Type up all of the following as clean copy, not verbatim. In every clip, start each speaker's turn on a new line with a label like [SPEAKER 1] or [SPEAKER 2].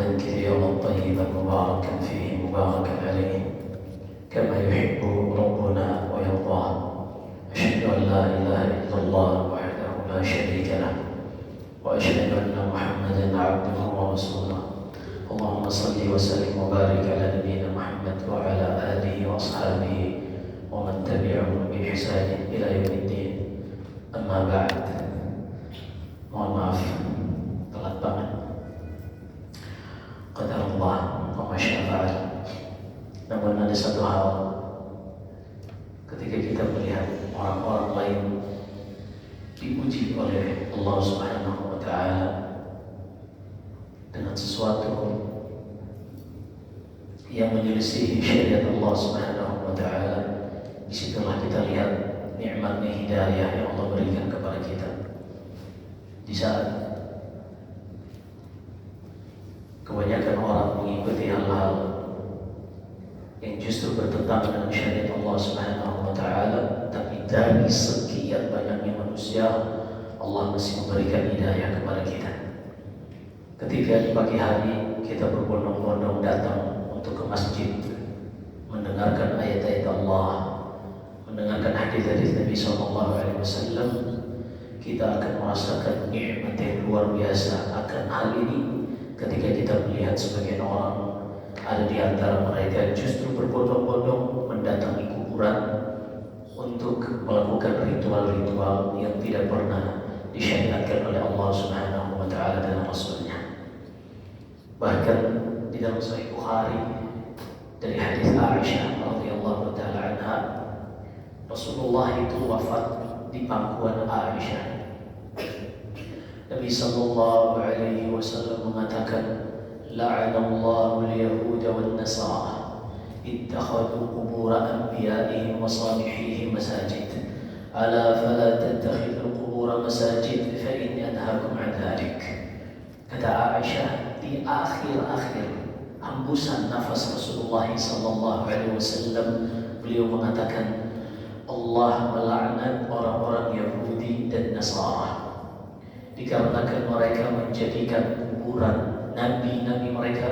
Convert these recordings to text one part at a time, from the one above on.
[SPEAKER 1] حمدا كثيرا طيبا مباركا فيه مباركا عليه كما يحب ربنا ويرضاه. أشهد أن لا إله إلا الله وحده لا شريك له وأشهد أن محمدا عبده ورسوله. اللهم صل وسلم وبارك على نبينا محمد وعلى آله وأصحابه ومن تبعهم بإحسان إلى يوم الدين. أما بعد, mohon maaf telat banget. Qadarullah wa masyafa'al. Namun ada satu hal, ketika kita melihat orang-orang lain dipuji oleh Allah Subhanahu wa Ta'ala dengan sesuatu yang menyelisihi syariat Allah Subhanahu wa Ta'ala, disitulah kita lihat nikmatnya hidayah yang Allah berikan kepada kita. Di saat kebanyakan orang mengikuti hal-hal yang justru bertentangan dengan syariat Allah Subhanahu wa Ta'ala, tapi dari sekian banyaknya manusia Allah masih memberikan hidayah kepada kita. Ketika di pagi hari kita berbondong-bondong datang untuk ke masjid, mendengarkan ayat-ayat Allah, mendengarkan hadis-hadis Nabi SAW, kita akan merasakan nikmat yang luar biasa akan hal ini. Ketika kita melihat sebagian orang ada di antara mereka justru berbondong-bondong mendatangi kuburan untuk melakukan ritual-ritual yang tidak pernah disyariatkan oleh Allah Subhanahu wa Ta'ala dan Rasul-Nya. Bahkan di dalam Sahih Bukhari dari hadis Aisyah radhiyallahu ta'ala anha, Rasulullah itu wafat di pangkuan Aisyah. Nabi sallallahu alaihi wasallam mengatakan, la'anallahu al-yahuda wan-nasara ittakhadhu qubur anbiya'ihim wa salihihim masajid ala fala tattakhidhu al-qubur masajid fa inni anhaakum 'an dhalik. Kata Aisyah, di akhir-akhir hembusan nafas Rasulullah sallallahu alaihi wasallam, beliau mengatakan, Allah melaknat orang-orang Yahudi dan Nasara dikarenakan mereka menjadikan kuburan nabi-nabi mereka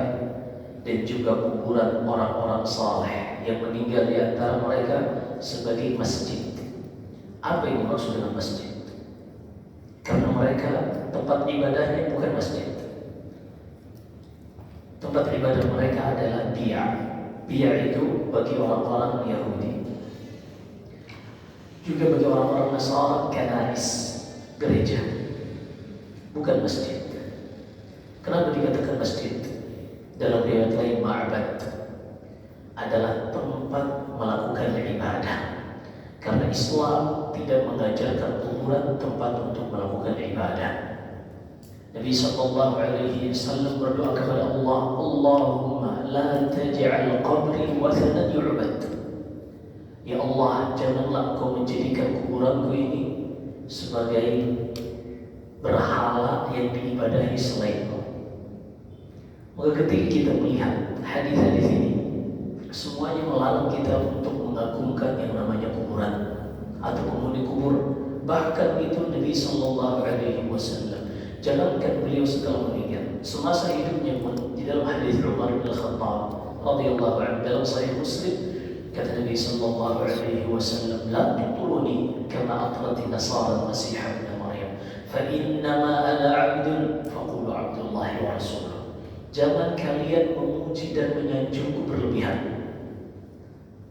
[SPEAKER 1] dan juga kuburan orang-orang saleh yang meninggal di antara mereka sebagai masjid. Apa yang dimaksud dengan masjid? Karena mereka tempat ibadahnya bukan masjid. Tempat ibadah mereka adalah bi'a. Bi'a itu bagi orang-orang Yahudi, juga bagi orang-orang Nasara, kanais, gereja, bukan masjid. Kenapa dikatakan masjid? Dalam riwayat lain, ma'bad adalah tempat melakukan ibadah. Karena Islam tidak mengajarkan kuburan tempat untuk melakukan ibadah. Nabi sallallahu alaihi wasallam berdoa kepada Allah, Allahumma la taj'al qabri wathanan yu'bad. Ya Allah, janganlah Engkau menjadikan kuburanku ini sebagai berhala yang diibadahi selain-Mu. Maka ketika kita melihat hadis-hadis ini, semuanya melarang kita untuk mengagungkan yang namanya kuburan atau penghuni kubur. Bahkan itu Nabi sallallahu alaihi wasallam, jangankan beliau setelah meninggal, semasa hidupnya pun, di dalam hadis Umar bin Khattab radhiyallahu anhu dalam Sahih Muslim, kata Nabi sallallahu alaihi wasallam, la tuturuni kama atratin nasara al-masih ibn Maryam, fa innama ana 'abdun faqulu 'abdullahi wa rasuluh. Jangan kalian memuji dan menyanjungku berlebihan,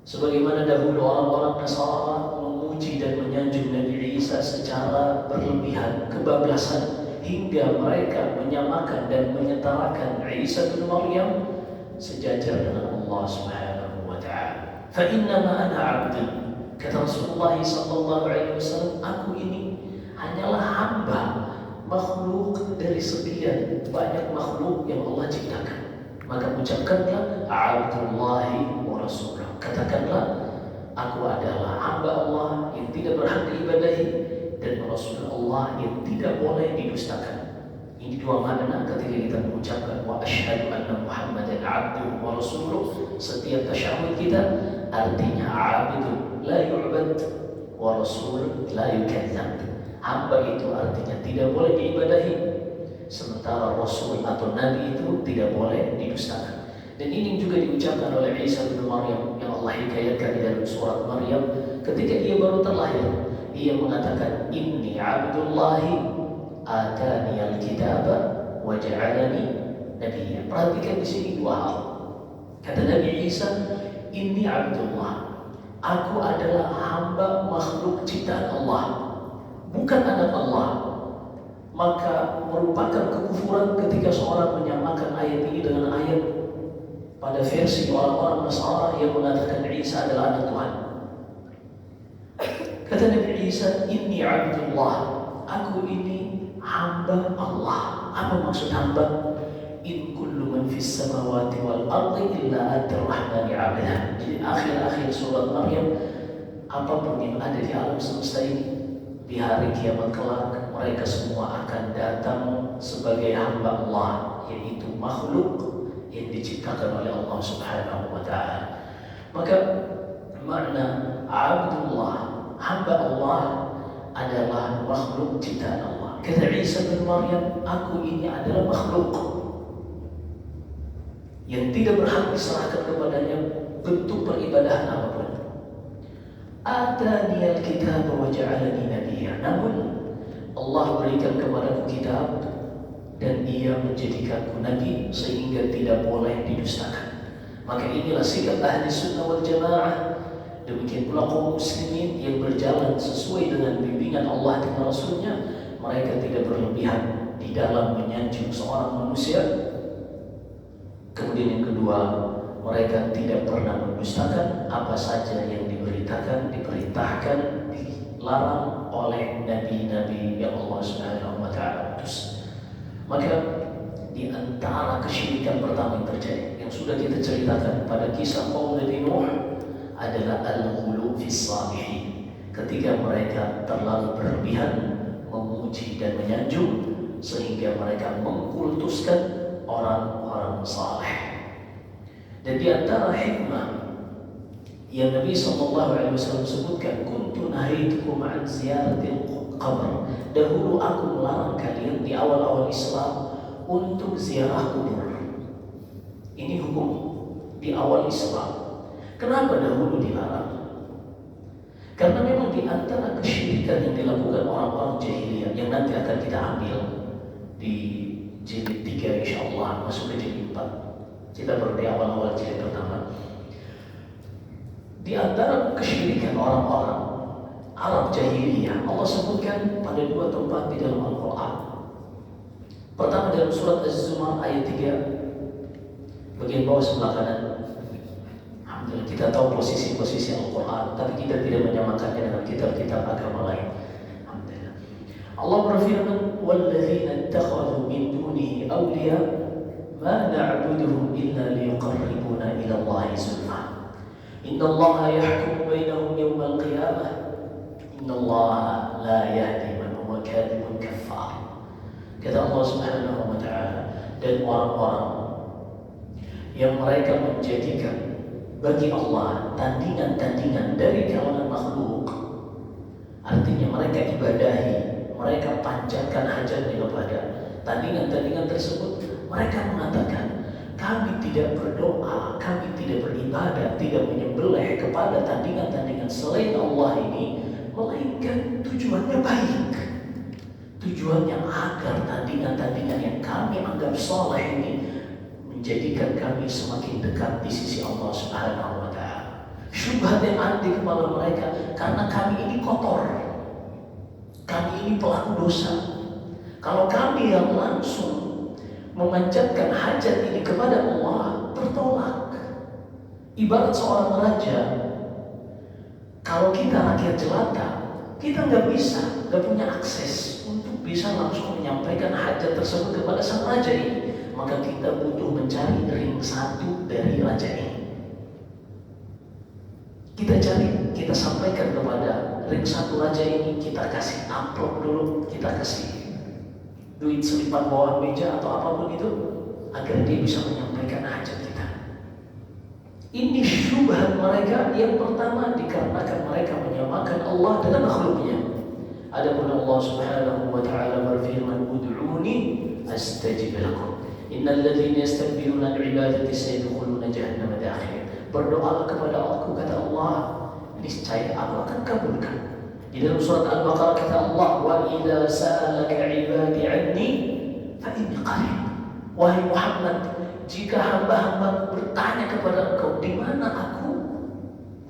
[SPEAKER 1] sebagaimana dahulu orang-orang Nasara memuji dan menyanjung Nabi Isa secara berlebihan, kebablasan, hingga mereka menyamakan dan menyetarakan Isa bin Maryam sejajar dengan Allah Subhanahu wa Ta'ala. Fa innama ana 'abdun, kata Rasulullah sallallahu alaihi wasallam, aku ini hanyalah hamba, makhluk dari sekian banyak makhluk yang Allah ciptakan. Maka ucapkanlah Abdullahi wa Rasuluh. Katakanlah, aku adalah hamba Allah yang tidak berhak diibadahi dan Rasul Allah yang tidak boleh didustakan. Ini dua makna ketika kita mengucapkan wa asyhadu anna Muhammadan abduhu wa rasuluh. Setiap tasyahud kita artinya abdu la yu'bad wa rasul la yukadzdzab. Hamba itu artinya tidak boleh diibadahi sementara Rasul atau Nabi itu tidak boleh didustakan. Dan ini juga diucapkan oleh Isa bin Maryam yang Allah hikayatkan di dalam surat Maryam ketika dia baru terlahir. Ia mengatakan, Inni abdullahi atani al-kitaba wa ja'alani nabiyya. Perhatikan di sini dua hal. Kata Nabi Isa, Inni abdullah, aku adalah hamba makhluk ciptaan Allah, bukan anak Allah. Maka merupakan kekufuran ketika seorang menyamakan ayat ini dengan ayat pada versi orang-orang Nasara yang mengatakan Isa adalah anak Tuhan. Kata Nabi Isa, Inni abdullah, aku ini hamba Allah. Apa maksud hamba? In kullu man fis samawati wal ardi illa at-rahmani 'abda. Jadi akhir-akhir surat Maryam, apapun yang ada di alam semesta ini, di hari kiamat kelak, mereka semua akan datang sebagai hamba Allah, yaitu makhluk yang diciptakan oleh Allah Subhanahu wa ta'ala. Maka makna Abdullah, hamba Allah, adalah makhluk ciptaan Allah. Kata Isa bin Maryam, aku ini adalah makhluk yang tidak berhak diserahkan kepadanya bentuk peribadahan apapun. Atani al-kitab wa ja'alani nabiyya. Namun Allah berikan kepadaku kitab dan Ia menjadikanku nabi sehingga tidak boleh didustakan. Maka inilah sikap ahli sunnah wal jamaah. Demikian pula kaum muslimin yang berjalan sesuai dengan bimbingan Allah dan Rasulnya. Mereka tidak berlebihan di dalam menyanjung seorang manusia. Kemudian yang kedua, mereka tidak pernah mendustakan apa saja yang diberitakan, diperintahkan, dilarang oleh nabi-nabi yang Allah Subhanahu wa ta'ala utus. Maka di antara kesyirikan pertama yang terjadi, yang sudah kita ceritakan pada kisah kaum Nabi Nuh, adalah al-ghulu fis salihin. Ketika mereka terlalu berlebihan memuji dan menyanjung sehingga mereka mengkultuskan orang-orang saleh. Dan di antara hikmah yang Nabi SAW sebutkan, kuntu nahaitukum an ziyaratil qabr. Dahulu aku melarang kalian di awal-awal Islam untuk ziarah kubur. Ini hukum di awal Islam. Kenapa dahulu dilarang? Karena memang di antara kesyirikan yang dilakukan orang-orang jahiliyah yang nanti akan kita ambil di jilid 3 insyaallah, masuk ke jilid 4. Kita baru di awal-awal jilid pertama. Di antara kesyirikan orang-orang Arab jahiliyah, Allah sebutkan pada 2 tempat di dalam Al-Quran. Pertama dalam surat Az-Zumar ayat 3 bagian bawah sebelah kanan. Alhamdulillah, kita tahu posisi-posisi Al-Quran, tapi kita tidak menyamakannya dengan kitab-kitab agama lain. Alhamdulillah. Allah berfirman, "Walladzina ittakhadhu min dunihi awliya ma na'buduhum illa liyuqarribuna ila Allahi zulfa. Inna Allaha yahkumu bainahum yawmal qiyamah. Inna Allaha la yahdi man huwa kadhibun kaffar." Kata Allah Subhanahu wa ta'ala, dan orang-orang yang mereka menjadikan bagi Allah tandingan-tandingan dari kalangan makhluk, artinya mereka ibadahi, mereka panjatkan hajatnya kepada tandingan-tandingan tersebut. Mereka mengatakan, kami tidak berdoa, kami tidak beribadah, tidak menyembelih kepada tandingan-tandingan selain Allah ini, melainkan tujuannya baik. Tujuannya agar tandingan-tandingan yang kami anggap saleh ini menjadikan kami semakin dekat di sisi Allah Subhanahu wa ta'ala. Syubhat yang ada di kepala mereka, karena kami ini kotor, kami ini pelaku dosa. Kalau kami yang langsung memanjatkan hajat ini kepada Allah, tertolak. Ibarat seorang raja, kalau kita rakyat jelata, kita nggak punya akses untuk bisa langsung menyampaikan hajat tersebut kepada sang raja ini. Maka kita butuh mencari ring satu dari raja ini. Kita cari, kita sampaikan kepada ring satu raja ini, kita kasih amplop dulu, kita kasih duit selipan bawah meja atau apapun itu, agar dia bisa menyampaikan hajat kita. Ini syubhat mereka. Yang pertama, dikarenakan mereka menyamakan Allah dengan makhluknya. Adapun Allah Subhanahu wa ta'ala berfirman, ud'uni astajib lakum. Innal ladzina yastakbiruna an ibadati sayadkhuluna jahannama dakhirin. Berdoalah kepada aku, kata Allah, niscaya aku akan kabulkan. Di dalam surat Al-Baqarah kata Allah, wa idza sa'alaka ibadi anni fa inni qarib. Wahai Muhammad, jika hamba-hamba bertanya kepada engkau di mana aku,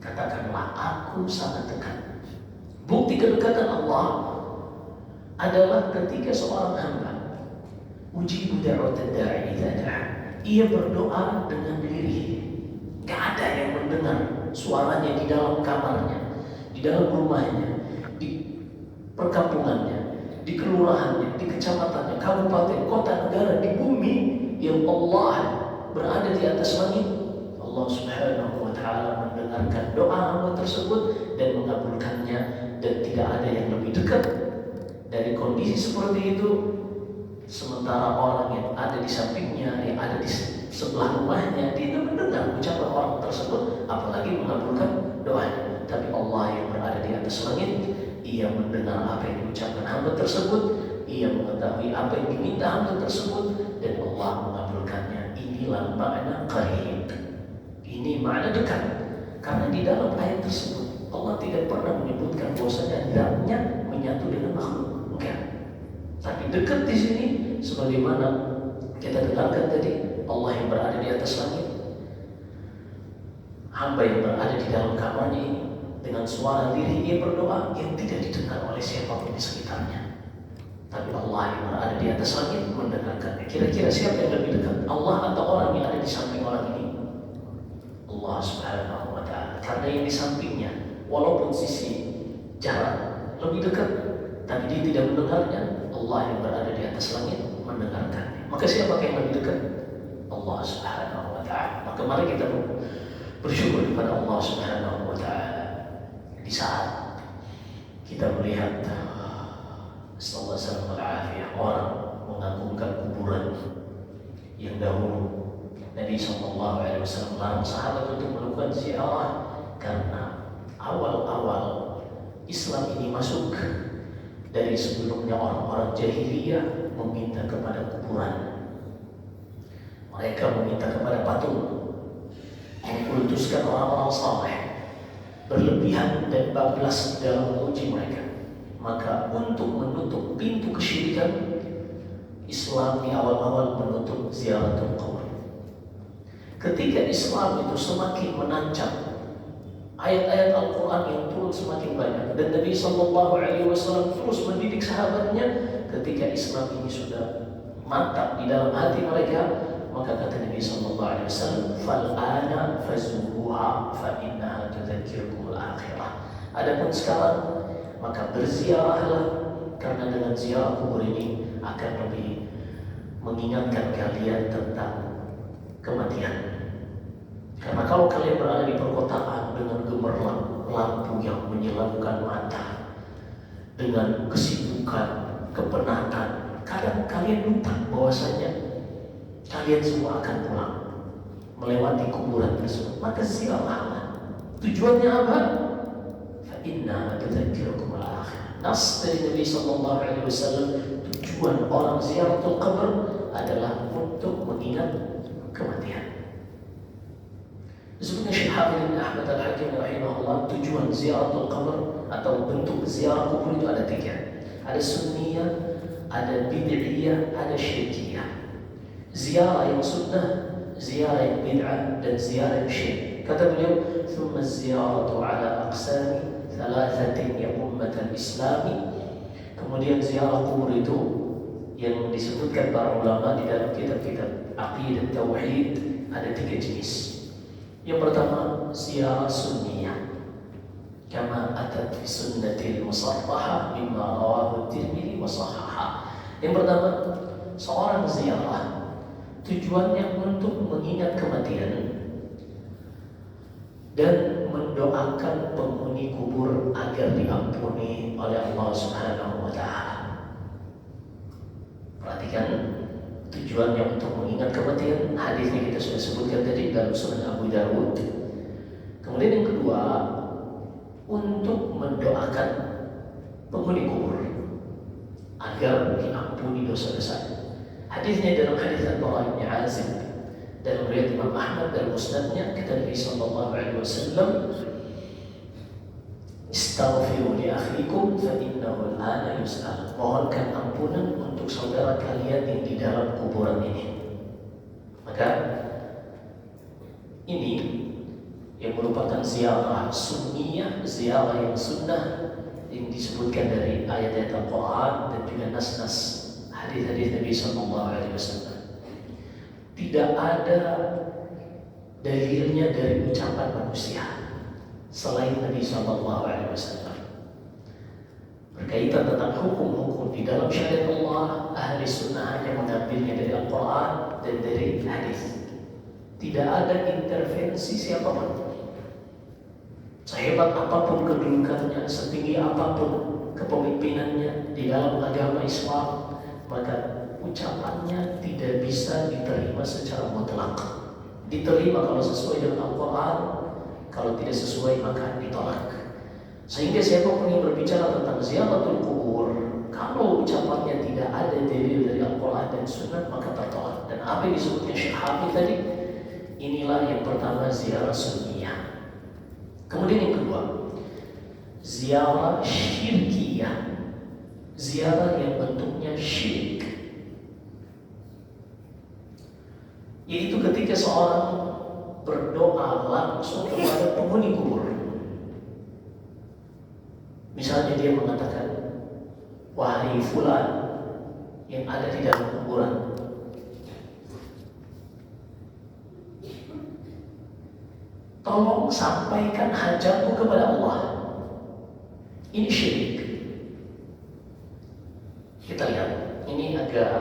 [SPEAKER 1] katakanlah aku sangat dekat. Bukti kedekatan Allah adalah ketika seorang hamba ujibu da'watad da'i idza da'a, ia berdoa dengan diri. Gak ada yang mendengar suaranya di dalam kamarnya, di dalam rumahnya, di perkampungannya, di kelurahannya, di kecamatannya, kabupaten, kota, negara, di bumi yang Allah berada di atas langit. Allah Subhanahu wa Ta'ala mendengarkan doa hamba tersebut dan mengabulkannya, dan tidak ada yang lebih dekat dari kondisi seperti itu. Sementara orang yang ada di sampingnya, yang ada di sebelah rumahnya, dia tidak mendengar ucapan orang tersebut, apalagi mengabulkan doanya. Tapi Allah yang berada di atas langit, ia mendengar apa yang diucapkan hamba tersebut, ia mengetahui apa yang diminta hamba tersebut, dan Allah mengabulkannya. Inilah makna qarib. Ini makna dekat. Karena di dalam ayat tersebut Allah tidak pernah menyebutkan bahwasanya zatnya menyatu dengan makhluk. Enggak. Tapi dekat di sini sebagaimana kita dengarkan tadi, Allah yang berada di atas langit, hamba yang berada di dalam kamarnya ini dengan suara diri ia berdoa yang tidak didengar oleh siapapun di sekitarnya. Tapi Allah yang berada di atas langit mendengarkannya. Kira-kira siapa yang lebih dekat? Allah atau orang yang ada di samping orang ini? Allah Subhanahu wa Ta'ala. Karena yang di sampingnya, walaupun sisi jarak lebih dekat, tapi dia tidak mendengarnya, Allah yang berada di atas langit mendengarkannya. Maka siapa yang lebih dekat? Allah Subhanahu wa Ta'ala. Maka mari kita bersyukur kepada Allah Subhanahu wa Ta'ala di saat kita melihat sallallahu alaihi orang mengagungkan kuburan yang dahulu. Nabi sallallahu alaihi wasallam melarang sahabat untuk melakukan ziarah karena awal-awal Islam ini masuk, dari sebelumnya orang-orang jahiliyah meminta kepada kuburan. Mereka meminta kepada patung, mengkultuskan orang-orang saleh, berlebihan dan bablas dalam memuji mereka. Maka untuk menutup pintu kesyirikan, Islam di awal-awal menutup ziaratul kubur. Ketika Islam itu semakin menancap, ayat-ayat Al-Quran yang turun semakin banyak, dan Nabi Sallallahu Alaihi Wasallam terus mendidik sahabatnya. Ketika Islam ini sudah mantap di dalam hati mereka, maka kata Nabi Sallallahu Alaihi Wasallam, "Fal'ana fazuruha fa innaha tudzakkirukumul akhirah." Adapun sekarang, maka berziarahlah, karena dengan ziarah kubur ini akan lebih mengingatkan kalian tentang kematian. Karena kalau kalian berada di perkotaan dengan gemerlap lampu yang menyilaukan mata, dengan kesibukan, kepenatan, kadang kalian lupa bahwasanya kalian semua akan pulang melewati kuburan tersebut. Maka ziarahlah. Tujuannya apa? Inna tudzakkirukumul akhirah. Nas dari Nabi Sallallahu Alaihi Wasallam, tujuan orang ziaratul qabr adalah untuk mengingat kematian. Sebenarnya Syekh Hafidz bin Ahmad Al-Hakim rahimahullah, tujuan ziaratul qabr atau bentuk ziarah kubur itu ada 3. Ada sunniyah, ada bid'iyah, ada syirkiyah. Ziarah yang sunnah, ziarah yang bid'ah, dan ziarah yang syirik. Kata beliau, "Thumma ziyaratu ala aqsami thalathatin ya ummatal islami." Kemudian ziarah kubur itu yang disebutkan para ulama di dalam kitab-kitab aqidah tauhid ada 3 jenis. Yang pertama ziarah sunniyah, kama atat fi sunnatil musarrahah mimma rawahu at-Tirmidzi wa sahhaha. Yang pertama, seorang ziarah tujuannya untuk mengingat kematian dan mendoakan penghuni kubur agar diampuni oleh Allah Subhanahu wa Ta'ala. Perhatikan, tujuannya untuk mengingat kematian. Hadisnya kita sudah sebutkan tadi dalam Sunan Abu Dawud. Kemudian yang kedua, untuk mendoakan penghuni kubur agar diampuni dosa-dosanya. Hadisnya dalam hadis Al-Bara bin Azib dalam riwayat Imam Ahmad dan Musnadnya, kata Nabi sallallahu alaihi wasallam, "Istaghfiru li akhikum fa innahu al-ana yus'al." Mohonkan ampunan untuk saudara kalian yang di dalam kuburan ini. Maka ini yang merupakan ziarah sunniyah, ziarah yang sunnah yang disebutkan dari ayat-ayat Al-Quran dan juga nas-nas hadis-hadis Nabi sallallahu alaihi wasallam. Tidak ada dalilnya dari ucapan manusia selain Nabi sallallahu alaihi wasallam. Berkaitan tentang hukum-hukum di dalam syariat Allah, ahli sunnah hanya mengambilnya dari Al-Quran dan dari hadis. Tidak ada intervensi siapapun. Sehebat apapun kedudukannya, setinggi apapun kepemimpinannya di dalam agama Islam, maka ucapannya tidak bisa diterima secara mutlak. Diterima kalau sesuai dengan Al-Quran, kalau tidak sesuai maka ditolak. Sehingga siapapun yang berbicara tentang ziaratul kubur, kalau ucapannya tidak ada dalil dari Al-Quran dan Sunnah, maka tertolak. Dan apa yang disebutnya Syekh Hafidh tadi, inilah yang pertama, ziarah sunniyah. Kemudian yang kedua, ziarah syirkiyah, ziarah yang bentuknya syirik. Yaitu ketika seorang berdoa langsung kepada penghuni kubur. Misalnya dia mengatakan, "Wahai fulan yang ada di dalam kuburan, tolong sampaikan hajatku kepada Allah." Ini syirik. Kita lihat, ini agak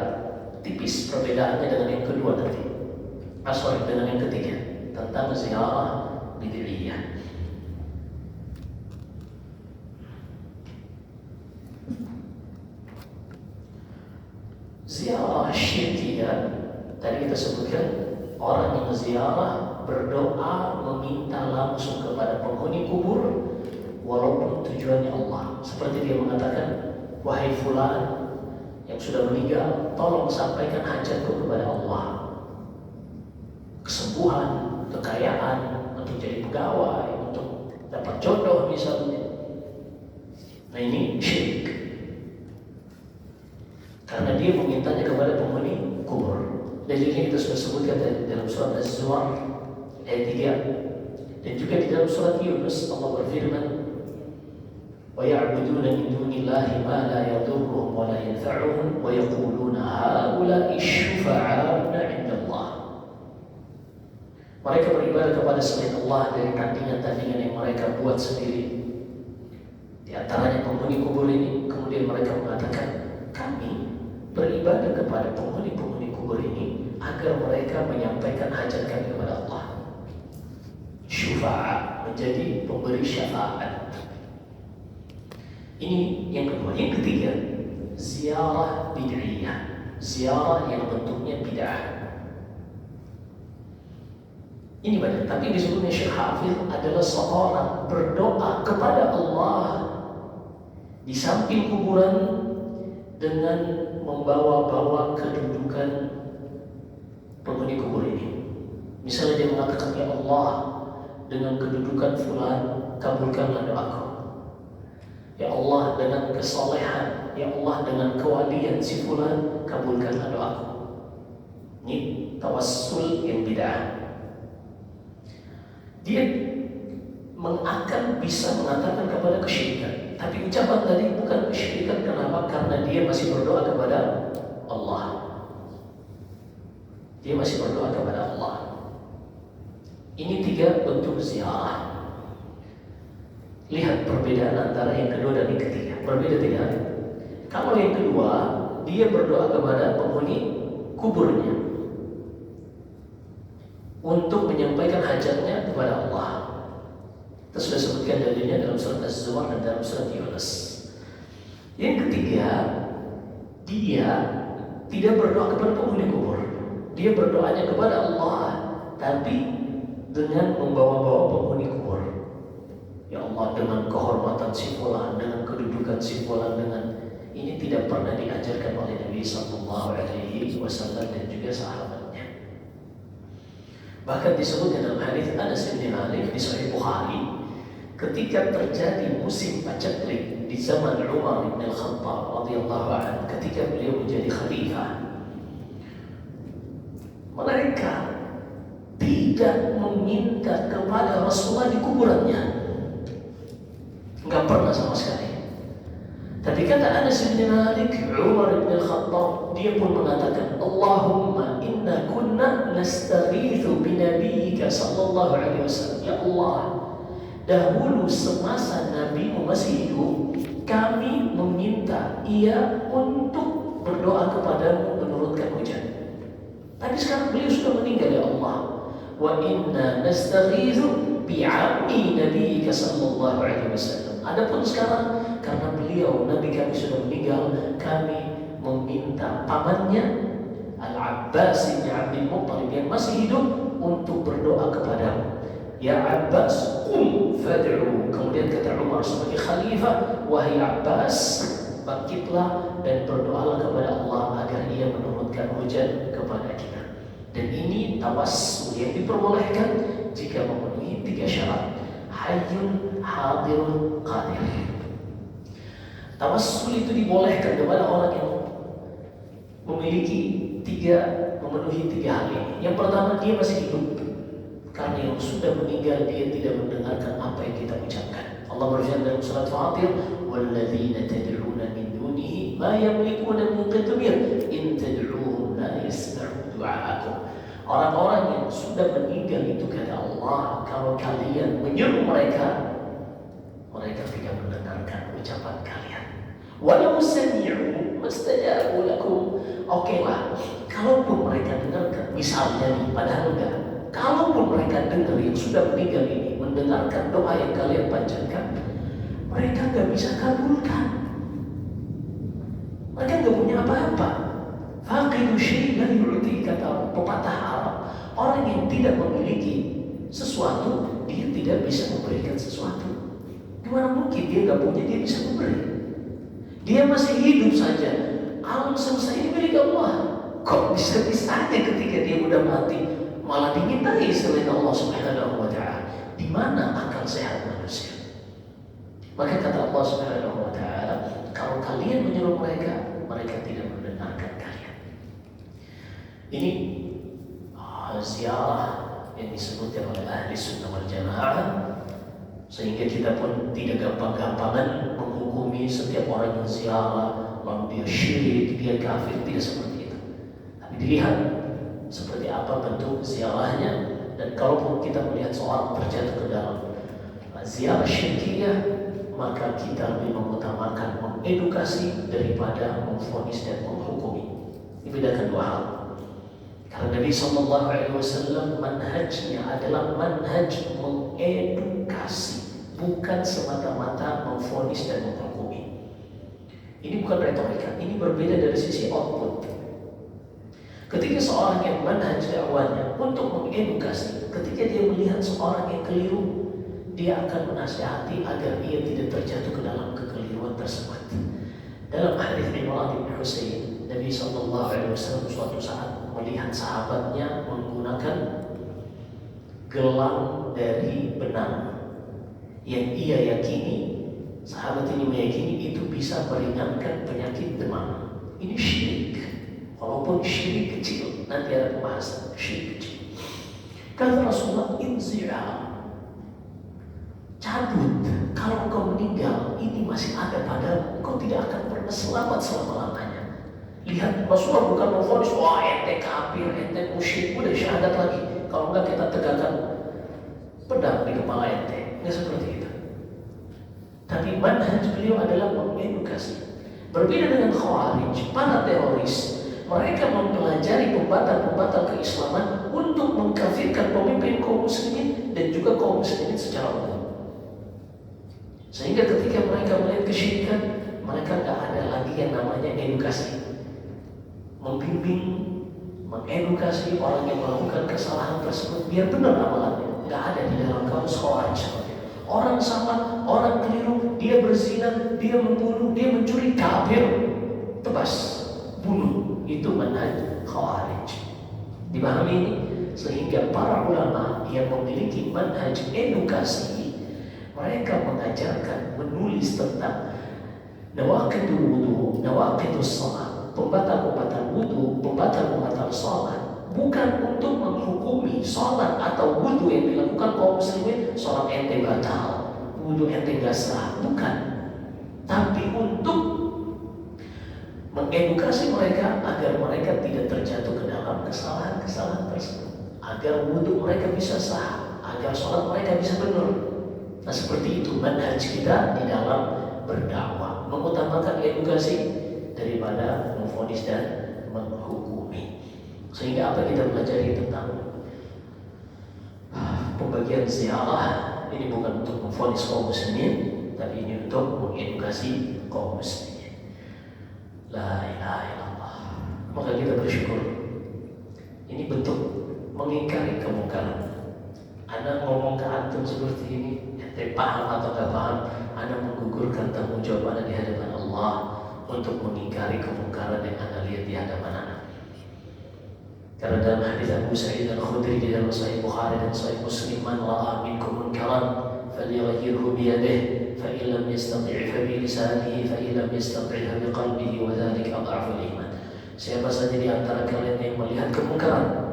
[SPEAKER 1] tipis perbedaannya dengan yang kedua nanti. Dengan yang ketiga tentang ziarah bid'iyah. Ziarah syirkiyah tadi kita sebutkan, orang yang ziarah berdoa meminta langsung kepada penghuni kubur walaupun tujuannya Allah. Seperti dia mengatakan, "Wahai fulan yang sudah meninggal, tolong sampaikan hajatku kepada Allah. Kesembuhan, kekayaan, untuk jadi pegawai, untuk dapat jodoh misalnya." Nah, ini syirik. Karena dia memintanya kepada penghuni kubur. Dalilnya kita sudah sebutkan dalam surat Az-Zumar ayat 3 dan juga di dalam surat Yunus Allah berfirman, "Wa ya'buduna min dunillahi ma la yadurruhum wa la yanfa'uhum wa yaquluna haula'i syufa'a'una 'inda Allah." Mereka beribadah kepada selain Allah dari tandingan-tandingan yang mereka buat sendiri. Di antaranya penghuni kubur ini. Kemudian mereka mengatakan, "Kami beribadah kepada penghuni-penghuni kubur ini agar mereka menyampaikan hajat kami kepada Allah." Syufa'a, menjadi pemberi syafaat. Ini yang kedua. Yang ketiga, ziarah bid'iyah, ziarah yang bentuknya bid'ah. Ini banyak, tapi disebutnya Syekh Hafidh adalah seorang berdoa kepada Allah di samping kuburan dengan membawa-bawa kedudukan penghuni kubur ini. Misalnya dia mengatakan, "Ya Allah, dengan kedudukan fulan, kabulkanlah doaku. Ya Allah, dengan kesolehan, ya Allah, dengan kewalian si fulan, kabulkanlah doaku." Ini tawassul yang bid'ah. Dia akan bisa mengatakan kepada kesyirikan, tapi ucapan tadi bukan kesyirikan. Kenapa? Karena dia masih berdoa kepada Allah. Dia masih berdoa kepada Allah. Ini tiga bentuk ziarah. Lihat perbedaan antara yang kedua dan yang ketiga. Berbeda tidak? Kalau yang kedua, dia berdoa kepada penghuni kuburnya untuk menyampaikan hajatnya kepada Allah. Kita sudah sebutkan dalilnya dalam surat Az-Zumar dan dalam surat Yunus. Yang ketiga, dia tidak berdoa kepada penghuni kubur. Dia berdoanya kepada Allah, tapi dengan membawa-bawa penghuni kubur. Ya Allah, dengan kehormatan si fulan, dengan kedudukan si fulan, dengan ini tidak pernah diajarkan oleh Nabi Sallallahu Alaihi Wasallam dan juga sahabatnya. Bahkan disebutnya dalam hadis Anas bin Malik di Sahih Bukhari, ketika terjadi musim paceklik di zaman Umar bin Al-Khattab radhiyallahu anhu, ketika beliau menjadi khalifah, mereka tidak meminta kepada Rasulullah di kuburannya, nggak pernah sama sekali. Tapi kata Anas bin Malik, Umar bin Al-Khattab, dia pun mengatakan, Allahumma inna kunna nastaghithu binabiyyika sallallahu alaihi wasallam. Ya Allah, dahulu semasa Nabimu masih hidup, kami meminta ia untuk berdoa kepadamu menurunkan hujan. Tapi sekarang beliau sudah meninggal, ya Allah. Wa inna nastaghithu bi'ammi nabiyyika sallallahu alaihi wasallam. Adapun sekarang karena beliau Nabi kami sudah meninggal, kami meminta pamannya Al-Abbas bin Abdul Muttalib yang masih hidup untuk berdoa kepadamu. Ya Abbas, fad'u. Kemudian kata Umar sebagai khalifah, wahai Abbas, bangkitlah dan berdoalah kepada Allah agar ia menurunkan hujan kepada kita. Dan ini tawassul yang diperbolehkan jika memenuhi 3 syarat. Hayyun, hadirun, qadir. Tawassul itu dibolehkan kepada orang yang memenuhi 3 hal ini. Yang pertama, dia masih hidup. Karena yang sudah meninggal dia tidak mendengarkan apa yang kita ucapkan. Allah berfirman dalam surat Fatir, "Walladzina tad'una min dunihi ma yamlikuna min qitmir, in tad'uhum la yasma'u du'aakum." Orang-orang yang sudah meninggal itu kata Allah, kalau kalian menyeru mereka, mereka tidak mendengarkan ucapan kalian. Walau sami'u mastajabu lakum. Oke lah, kalaupun mereka dengarkan, misalnya nih, padahal enggak. Kalaupun mereka dengar yang sudah meninggal ini mendengarkan doa yang kalian panjatkan, mereka nggak bisa kabulkan. Mereka nggak punya apa-apa. Faqidu syai' la yu'ti, kata pepatah Arab. Orang yang tidak memiliki sesuatu, dia tidak bisa memberikan sesuatu. Gimana mungkin dia nggak punya, dia bisa memberi? Dia masih hidup saja. Alam semesta ini milik Allah. Kok bisa-bisanya ketika dia udah mati malah dimintai selain Allah Subhanahu wa ta'ala? Di mana akal sehat manusia? Maka kata Allah Subhanahu wa ta'ala, kalau kalian menyuruh mereka, mereka tidak mendengarkan kalian. Ini ziarah yang disebutkan oleh ahli sunnah wal jamaah, sehingga kita pun tidak gampang-gampangan menghukumi setiap orang yang ziarah lalu dia syirik, dia kafir, tidak seperti itu. Tapi dilihat seperti apa bentuk ziarahnya, dan kalaupun kita melihat seorang terjatuh ke dalam ziarah syirkiyah, maka kita lebih mengutamakan mengedukasi daripada memvonis dan menghukumi. Dibedakan 2 hal. Karena Nabi Sallallahu Alaihi Wasallam manhajnya adalah manhaj mengedukasi, bukan semata-mata memvonis dan menghukumi. Ini bukan retorika, ini berbeda dari sisi output. Ketika seorang yang manhaj dakwahnya untuk mengedukasi, ketika dia melihat seorang yang keliru, dia akan menasihati agar ia tidak terjatuh ke dalam kekeliruan tersebut. Dalam hadis Imran bin Husain, Nabi Sallallahu Alaihi Wasallam suatu saat melihat sahabatnya menggunakan gelang dari benang yang ia yakini, sahabat ini meyakini itu bisa meringankan penyakit demam. Ini syirik. Walaupun syirik kecil, nanti ada pembahasan syirik kecil. Kata Rasulullah, inzi'ah, cabut. Kalau engkau meninggal, ini masih ada padamu, engkau tidak akan pernah selamat selama-lamanya. Lihat, Rasulullah bukan memvonis, wah ente kafir, ente musyrik, udah syahadat lagi. Kalau enggak kita tegakkan pedang di kepala ente. Enggak seperti itu. Tapi manhaj beliau adalah mengedukasi. Berbeda dengan Khawarij, para teroris. Mereka mempelajari pembatal-pembatal keislaman untuk mengkafirkan pemimpin kaum muslimin dan juga kaum muslimin secara umum. Sehingga ketika mereka melihat kesyirikan, mereka tidak ada lagi yang namanya edukasi. Membimbing, mengedukasi orang yang melakukan kesalahan tersebut biar benar amalannya. Tidak ada di dalam kamus Khawarij. Orang salah, orang keliru, dia berzina, dia membunuh, dia mencuri, kafir, tebas, bunuh. Itu manhaj Khawarij. Dipahami ini? Sehingga para ulama yang memiliki manhaj edukasi, mereka mengajarkan, menulis tentang nawaqidul wudu, nawaqidus shalah, pembatal-pembatal wudu, pembatal-pembatal salat, bukan untuk menghukumi salat atau wudu yang dilakukan kaum muslimin, salat ente batal, wudu ente enggak sah, bukan. Tapi untuk mengedukasi mereka agar mereka tidak terjatuh ke dalam kesalahan-kesalahan tersebut, agar wudu mereka bisa sah, agar salat mereka bisa benar. Nah, seperti itu manhaj kita di dalam berdakwah, mengutamakan edukasi daripada memvonis dan menghukumi. Sehingga apa kita pelajari tentang pembagian ziarah ini bukan untuk memvonis kaum muslimin, tapi ini untuk mengedukasi kaum muslimin. La ilaha illallah. Maka kita bersyukur. Ini bentuk mengingkari kemungkaran. Anda ngomong ke antum seperti ini, ente paham atau gak paham, Anda menggugurkan tanggung jawab Anda di hadapan Allah untuk mengingkari kemungkaran yang Anda lihat di hadapan Anda. Karena dalam hadis Abu Sa'id Al-Khudri di dalam Sahih Bukhari dan Sahih Muslim, man ra'a minkum munkaran falyughayyirhu bi yadihi, fa in lam yastati' fa bi lisanihi, fa in lam yastati' fa bi qalbihi, wa dzalika adhafu al-iman. Siapa saja di antara kalian yang melihat kemungkaran,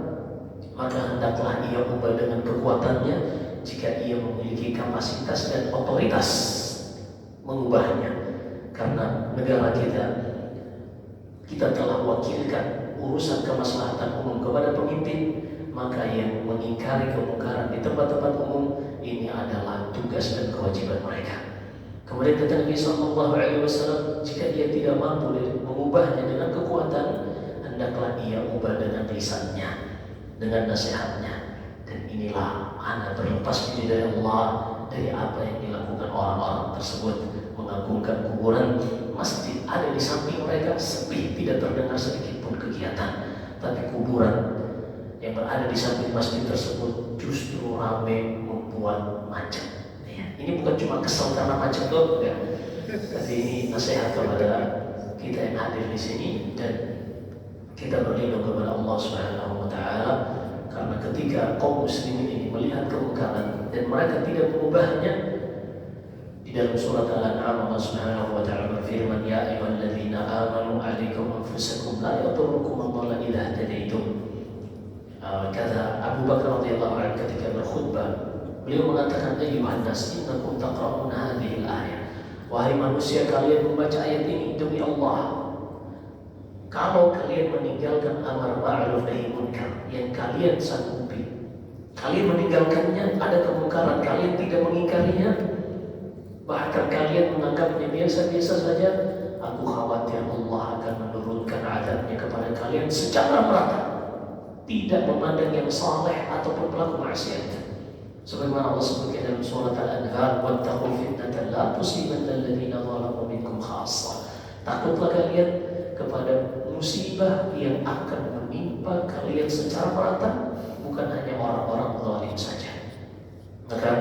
[SPEAKER 1] maka hendaklah ia ubah dengan kekuatannya jika ia memiliki kapasitas dan otoritas mengubahnya. Karena negara kita telah wakilkan urusan kemaslahatan umum kepada pemimpin, maka yang mengingkari kemungkaran di tempat-tempat umum ini adalah tugas dan kewajiban mereka. Kemudian kata Nabi SAW, jika dia tidak mampu mengubahnya dengan kekuatan, hendaklah ia ubah dengan lisannya, dengan nasihatnya. Dan inilah anak berlepas diri dari Allah, dari apa yang dilakukan orang-orang tersebut, mengagungkan kuburan. Masjid ada di samping mereka, sepi, tidak terdengar sedikit pun kegiatan. Tapi kuburan yang berada di samping masjid tersebut justru ramai, membuat macet. Ya, ini bukan cuma kesel karena macet doang, ya. Tapi ini nasihat kepada kita yang hadir di sini, dan kita berlindung kepada Allah Subhanahu wa Ta'ala. Karena ketika kaum muslimin ini melihat kemungkaran dan mereka tidak mengubahnya, di dalam surat Al-An'am Allah Subhanahu wa Ta'ala berfirman, ya ayyuhalladzina amanu 'alaikum anfusakum la yadurrukum man dhalla idza hadaytum. Kata Abu Bakar radhiyallahu anhu ketika berkhutbah, beliau mengatakan, ayyuhan nas innakum taqra'una hadhihi al-ayah. Wahai manusia, kalian membaca ayat ini demi Allah. Kalau kalian meninggalkan amar ma'ruf nahi munkar yang kalian sanggupi, kalian meninggalkannya, ada kemungkaran, kalian tidak mengingkarinya, bahkan kalian menganggapnya biasa-biasa saja, aku khawatir Allah akan menurunkan azabnya kepada kalian secara merata, tidak memandang yang saleh ataupun pelaku maksiat. Sebagaimana Allah sebutkan dalam surat Al-Anfal, wattaqu fitnatan la tusibanna alladziina zalamu minkum khassah. Takutlah kalian kepada musibah yang akan menimpa kalian secara merata, bukan hanya orang-orang zalim saja. Maka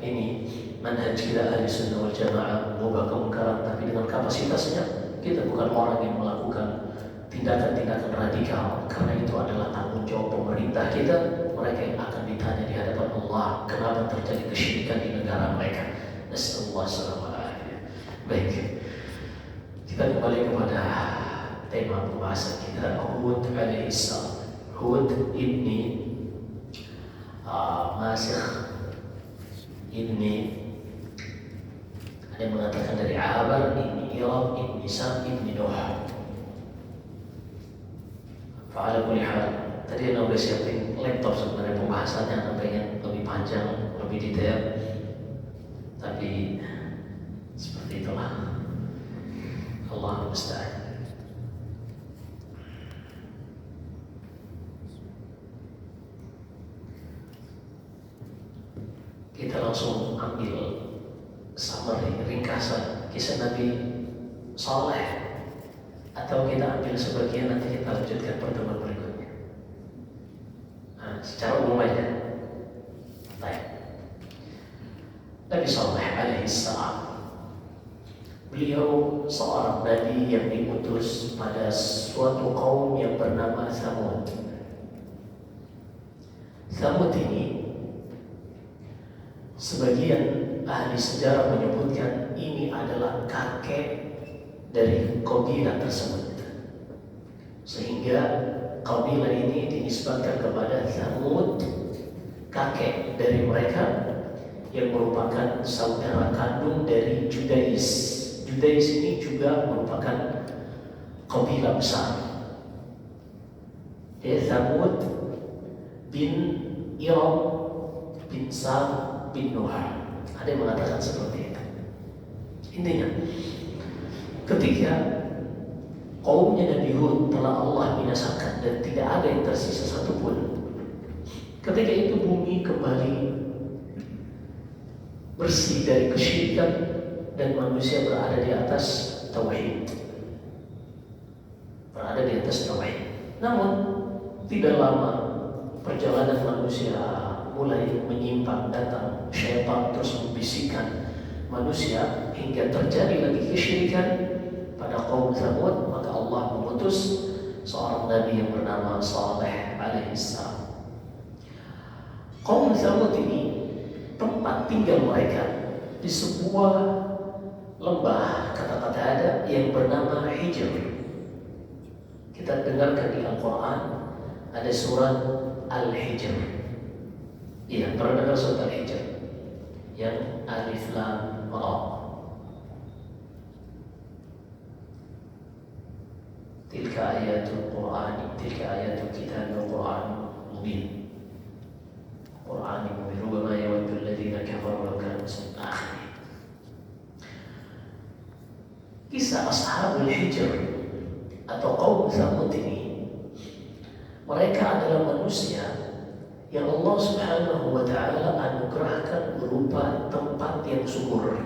[SPEAKER 1] ini manhaj kita ahli sunnah wal jamaah, mengubah kemungkaran tapi dengan kapasitasnya. Kita bukan orang yang melakukan tindakan-tindakan radikal, karena itu adalah tanggung jawab pemerintah kita. Mereka yang akan ditanya di hadapan Allah kenapa terjadi kesyirikan di negara mereka. Nasallallahu alaihi wasallam. Baik, kita kembali kepada tema pembahasan kita, Hud alaihissalam. Hud ibni Masikh ibni, ada yang mengatakan dari Abar ibni Irab ibni Sam ibni Nuh. Fa'ala kulli hal, tadi Anda udah siapin laptop sebenarnya pembahasannya, Anda pengen lebih panjang, lebih detail, tapi seperti itulah. Allah musta'an. Kita langsung ambil summary, ringkasan kisah Nabi Saleh, atau kita ambil sebagian, nanti kita lanjutkan pertemuan berikutnya. Secara umum aja. Baik. Nabi Saleh alaihissalam. Beliau seorang nabi yang diutus pada suatu kaum yang bernama Tsamud. Tsamud ini, sebagian ahli sejarah menyebutkan ini adalah kakek dari kabilah tersebut, sehingga kabilah ini dinisbatkan kepada Tsamud, kakek dari mereka yang merupakan saudara kandung dari Judais. Judais ini juga merupakan kabilah besar. Tsamud bin Iram bin Sam bin Nuh. Ada yang mengatakan seperti itu. Intinya, ketika kaumnya Nabi Hud telah Allah binasakan dan tidak ada yang tersisa satupun, ketika itu bumi kembali bersih dari kesyirikan dan manusia berada di atas tauhid. Berada di atas tauhid. Namun tidak lama perjalanan manusia mulai menyimpang, datang syaitan terus membisikkan manusia hingga terjadi lagi kesyirikan pada kaum Tsamud. Maka Allah mengutus seorang nabi yang bernama Saleh alaihissalam. Kaum Tsamud ini tempat tinggal mereka di sebuah lembah, kata-kata ada yang bernama Hijr. Kita dengarkan di Al-Quran ada surat Al-Hijr. Iya, pernah dengar surat Al-Hijr yang Alif Lam Ra. Tilka ayatul Quran, tilka ayatul kitabul Quran mubin. Quran mubin, rubama yawaddu alladhina kafaru law kanu muslimin. Kisah Ashabul Hijr atau kaum Tsamud ini, mereka adalah manusia yang Allah Subhanahu wa Ta'ala anugerahkan berupa tempat yang subur.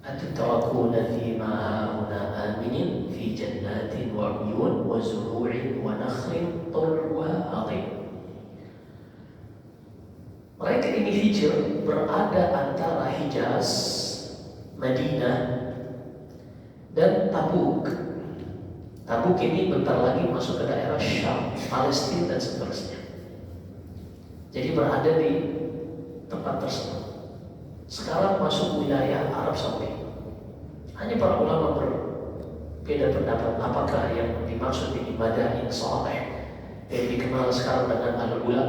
[SPEAKER 1] Atutrakuna fima hauna aminin fi jannatin wa uyun wa zuru'in wa nakhlin tal'uha adhim. Mereka ini hijr berada antara Hijaz, Madinah dan Tabuk. Tabuk ini bentar lagi masuk ke daerah Syam, Palestina dan seterusnya. Jadi berada di tempat tersebut. Sekarang masuk wilayah Arab Saudi. Hanya para ulama berbeda pendapat apakah yang dimaksud ini Madain Saleh yang dikenal sekarang dengan Al-Ula,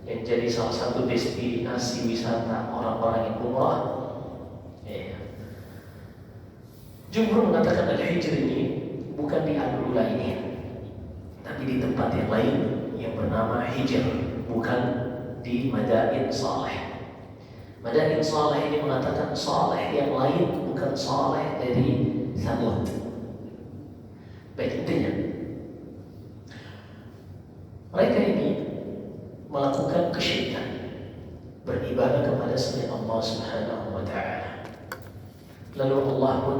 [SPEAKER 1] yang jadi salah satu destinasi wisata orang-orang yang umrah. Jumhur mengatakan Al-Hijr ini bukan di Al-Ula ini, tapi di tempat yang lain yang bernama Hijr, bukan di Madain Saleh. Madain Saleh ini mengatakan Saleh yang lain, bukan Saleh dari Tsamud. Baik, intinya mereka ini melakukan kesyirikan, beribadah kepada selain Allah Subhanahu wa Ta'ala. Lalu Allah pun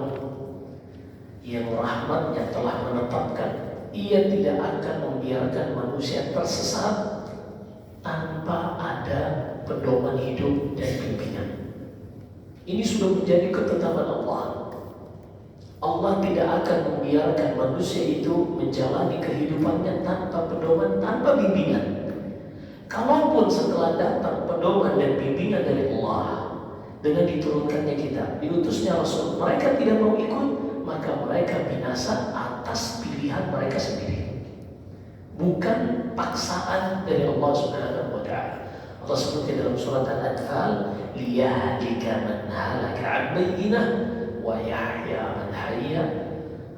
[SPEAKER 1] yang rahmatnya telah menetapkan ia tidak akan membiarkan manusia tersesat tanpa ada pedoman hidup dan bimbingan. Ini sudah menjadi ketetapan Allah. Allah tidak akan membiarkan manusia itu menjalani kehidupannya tanpa pedoman, tanpa bimbingan. Kalaupun setelah datang pedoman dan bimbingan dari Allah dengan diturunkannya kitab, diutusnya Rasul, mereka tidak mau ikut, maka mereka binasa atas pilihan mereka sendiri, bukan paksaan dari Allah Subhanahu wa Ta'ala. Allah sebutkan dalam surat Al-Anfal, liyahlika man halaka 'an bayyinah wa yahya man hayya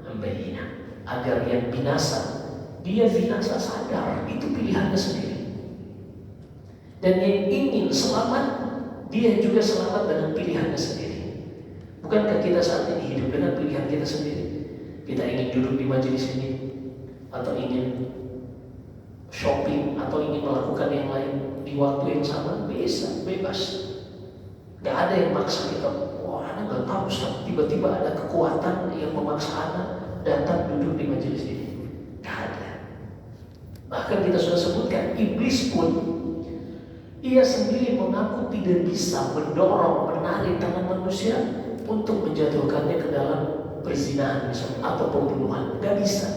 [SPEAKER 1] 'an bayyinah. Agar yang binasa, dia binasa sadar, itu pilihannya sendiri. Dan yang ingin selamat, dia juga selamat dengan pilihannya sendiri. Bukankah kita saat ini hidup dengan pilihan kita sendiri? Kita ingin duduk di majelis ini, atau ingin shopping, atau ingin melakukan yang lain di waktu yang sama, bisa, bebas. Gak ada yang maksa kita. Wah, Anda gak tahu, tiba-tiba ada kekuatan yang memaksa Anda datang duduk di majelis ini. Gak ada. Bahkan kita sudah sebutkan, iblis pun Ia sendiri mengaku tidak bisa mendorong, menarik tangan manusia untuk menjatuhkannya ke dalam perzinahan misalnya atau pembunuhan. Gak bisa.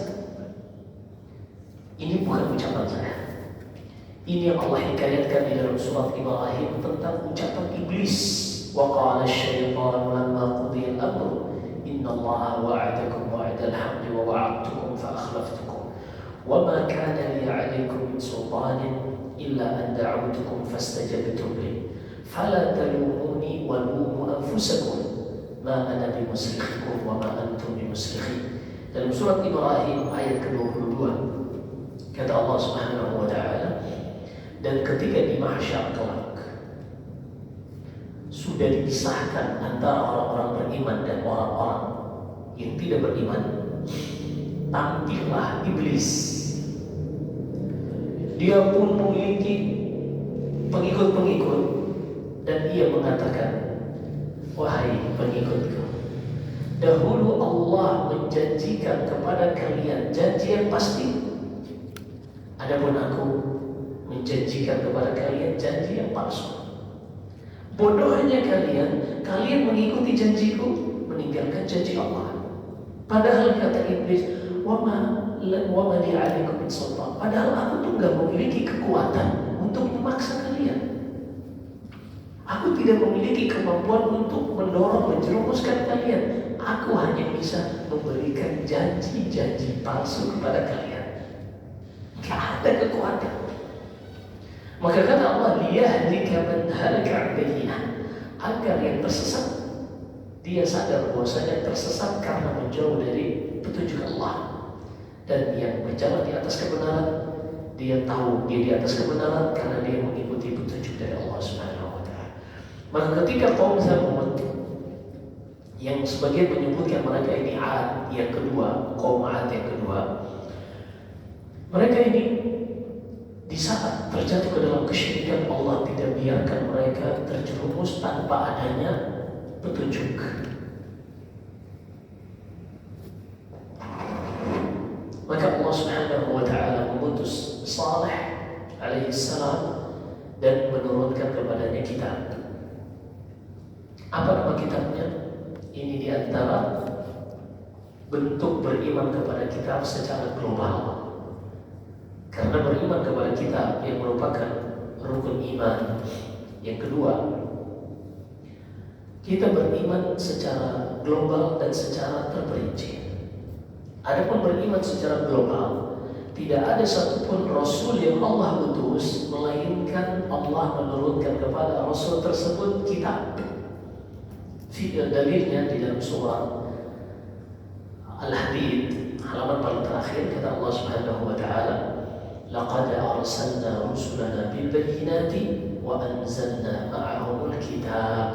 [SPEAKER 1] Ini bukan ucapan saya. Ini yang Allah hikayatkan di dalam surat Ibrahim tentang ucapan iblis. Wa qala asy-syaitanu lamma qudiya al-amru innallaha wa'adakum wa'dal haqqi wa wa'adtukum fa akhlaftukum wa ma kana li 'alaykum min sultanin illa an da'awtukum fastajabtum li fala talumuni wa lumu anfusakum ma ana bimusrikhikum wa ma antum bimusrikhi. Dalam surat Ibrahim ayat ke-22 kata Allah Subhanahu wa taala, dan ketika di mahsyar kelak sudah dipisahkan antara orang-orang beriman dan orang-orang yang tidak beriman, tampillah iblis. Dia pun memiliki pengikut-pengikut dan ia mengatakan, wahai pengikutku, dahulu Allah menjanjikan kepada kalian janji yang pasti, adapun aku menjanjikan kepada kalian janji yang palsu. Bodohnya kalian mengikuti janjiku, meninggalkan janji Allah. Padahal kata iblis, wa ma li 'alaikum min sultan. Padahal aku tuh enggak memiliki kekuatan untuk memaksa kalian. Aku tidak memiliki kemampuan untuk mendorong, menjerumuskan kalian. Aku hanya bisa memberikan janji-janji palsu kepada kalian. Gak ada kekuatan. Maka kata Allah, liyahlika man halaka 'an bayyinah, agar yang tersesat dia sadar bahwasanya tersesat karena menjauh dari petunjuk Allah, dan yang berjalan di atas kebenaran dia tahu dia di atas kebenaran karena dia mengikuti petunjuk dari Allah Subhanahu wa taala. Maka ketika kaum Tsamud yang sebagian menyebutkan mereka ini Ad yang kedua, kaum Ad yang kedua, mereka ini di saat terjatuh ke dalam kesyirikan, Allah tidak biarkan mereka terjerumus tanpa adanya petunjuk. Maka Allah Subhanahu wa taala mengutus Saleh alaihi salam dan menurunkan kepadanya kitab. Apa nama kitabnya? Ini di antara bentuk beriman kepada kitab secara global. Karena beriman kepada kitab yang merupakan rukun iman. Yang kedua, kita beriman secara global dan secara terperinci. Adapun beriman secara global, tidak ada satupun Rasul yang Allah utus melainkan Allah menurunkan kepada Rasul tersebut kitab. Dalilnya di dalam surah Al-Hadid halaman paling terakhir kata Allah Subhanahu wa taala, laqad arsalna rusulana bil bayyinati wa anzalna ma'ahumul kitab.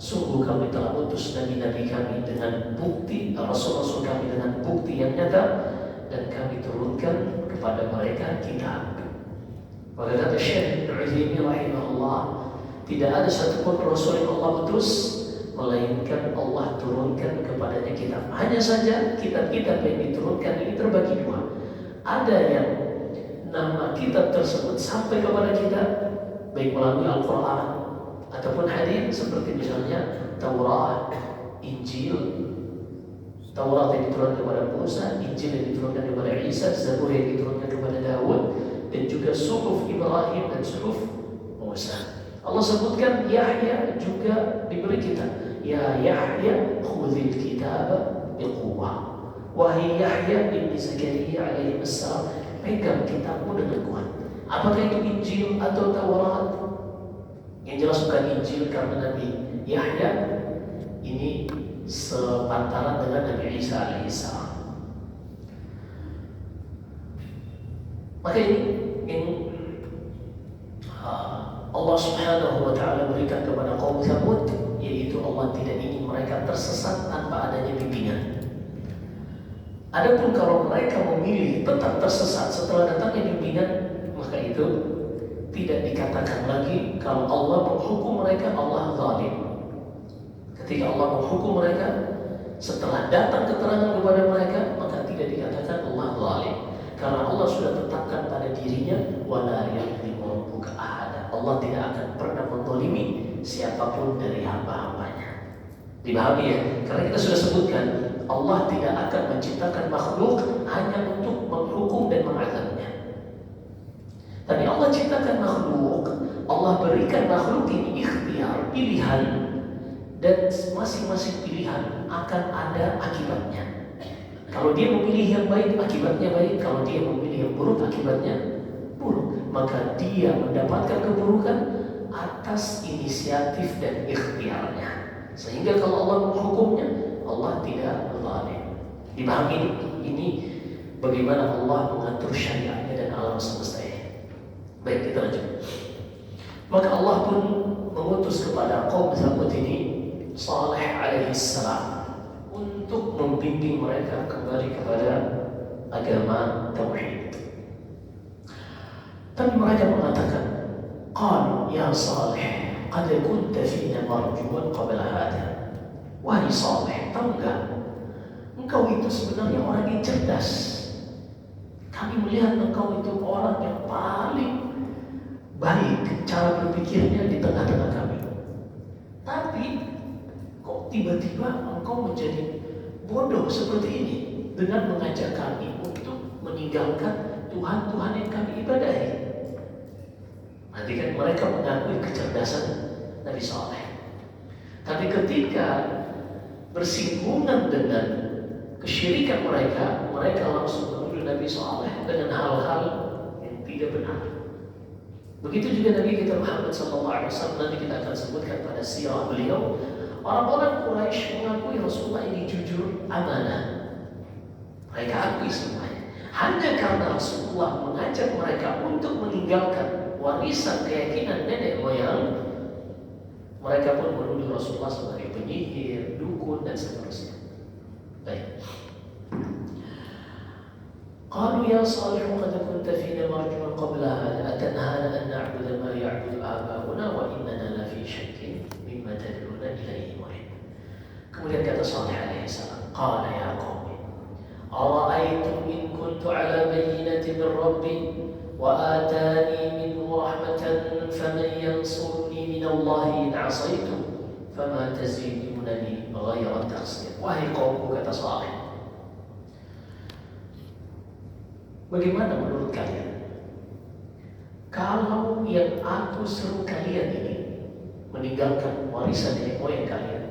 [SPEAKER 1] Sungguh kami telah utus nabi-nabi kami dengan bukti, rasul-rasul kami dengan bukti yang nyata, dan kami turunkan kepada mereka kitab. Maka kata Syekh Ibnu Utsaimin rahimahullah, tidak ada satupun rasul yang Allah utus melainkan Allah turunkan kepadanya kitab. Hanya saja kitab-kitab yang diturunkan ini terbagi dua. Ada yang nama kitab tersebut sampai kepada kita baik melalui Al-Quran ataupun hadis, seperti misalnya Taurat, Injil. Taurat yang diturunkan kepada Musa, Injil yang diturunkan kepada Isa, Zabur yang diturunkan kepada Daud, dan juga Suhuf Ibrahim dan Suhuf Musa. Allah sebutkan Yahya juga diberi kitab. Ya Yahya khudhil kitab biquwwah. Wahai Yahya bin Zakaria alaihi assalam, pegang kitabmu dengan kuat. Apakah itu Injil atau Taurat? Yang jelas bukan Injil, karena Nabi Yahya ini sepantaran dengan Nabi Isa alaihissalam. Maka ini yang Allah Subhanahu wa taala berikan kepada kaum Tsamud, yaitu Allah tidak ingin mereka tersesat tanpa adanya bimbingan. Adapun kalau mereka memilih tetap tersesat setelah datangnya bimbingan, maka itu tidak dikatakan lagi kalau Allah menghukum mereka Allah zalim. Ketika Allah menghukum mereka setelah datang keterangan kepada mereka, maka tidak dikatakan Allah zalim. Karena Allah sudah tetapkan pada dirinya, wala yadhlimu rabbuka ahada. Allah tidak akan pernah menzalimi siapapun dari hamba-hambanya. Dipahami ya? Karena kita sudah sebutkan, Allah tidak akan menciptakan makhluk hanya untuk menghukum dan mengazabnya. Tapi Allah ciptakan makhluk, Allah berikan makhluk ini ikhtiar, pilihan, dan masing-masing pilihan akan ada akibatnya. Kalau dia memilih yang baik, akibatnya baik. Kalau dia memilih yang buruk, akibatnya buruk. Maka dia mendapatkan keburukan atas inisiatif dan ikhtiarnya. Sehingga kalau Allah menghukumnya, Allah tidak zalim. Dipahami ini bagaimana Allah mengatur syariatnya dan alam semesta ini. Baik, kita lanjut. Maka Allah pun mengutus kepada kaum Tsamud ini Saleh alaihissalam untuk membimbing mereka kembali kepada agama tauhid. Tapi mereka mengatakan, "Qalu ya Saleh, qad kunta fina marjuwan qabla hada." Wahai Saleh, tahu enggak? Engkau itu sebenarnya orang yang cerdas. Kami melihat engkau itu orang yang paling baik cara berpikirnya di tengah-tengah kami. Tapi kok tiba-tiba engkau menjadi bodoh seperti ini dengan mengajak kami untuk meninggalkan Tuhan-Tuhan yang kami ibadahi. Nanti kan mereka mengakui kecerdasan Nabi Saleh. Tapi ketika bersinggungan dengan kesyirikan mereka, mereka langsung menuduh Nabi Saleh dengan hal-hal yang tidak benar. Begitu juga Nabi kita Muhammad SAW, nanti kita akan sebutkan pada sirah beliau. Orang-orang Quraisy mengakui Rasulullah ini jujur, amanah. Mereka akui semuanya. Hanya karena Rasulullah mengajak mereka untuk meninggalkan warisan keyakinan nenek moyang, mereka pun menuduh Rasulullah sebagai penyihir, dukun, dan seterusnya. Baik. Qalu ya Salih qad kunta fina marjuwan qabla hadha atanhana an na'budu ma ya'budu aba'una wa innana la fi syakkin mimma tad'una ilayhi murid. Kemudian kata Salih alaihi salam, qala ya qaumi ara'aytum in kuntu ala bayyinatin min rabbi wa atani minhu rahmatan faman yansuruni min Allah in 'asaitu fama tazidunani ghayra taqsir. Wahai kaumku, kata Salih, bagaimana menurut kalian kalau yang aku seru kalian ini meninggalkan warisan nenek moyang kalian,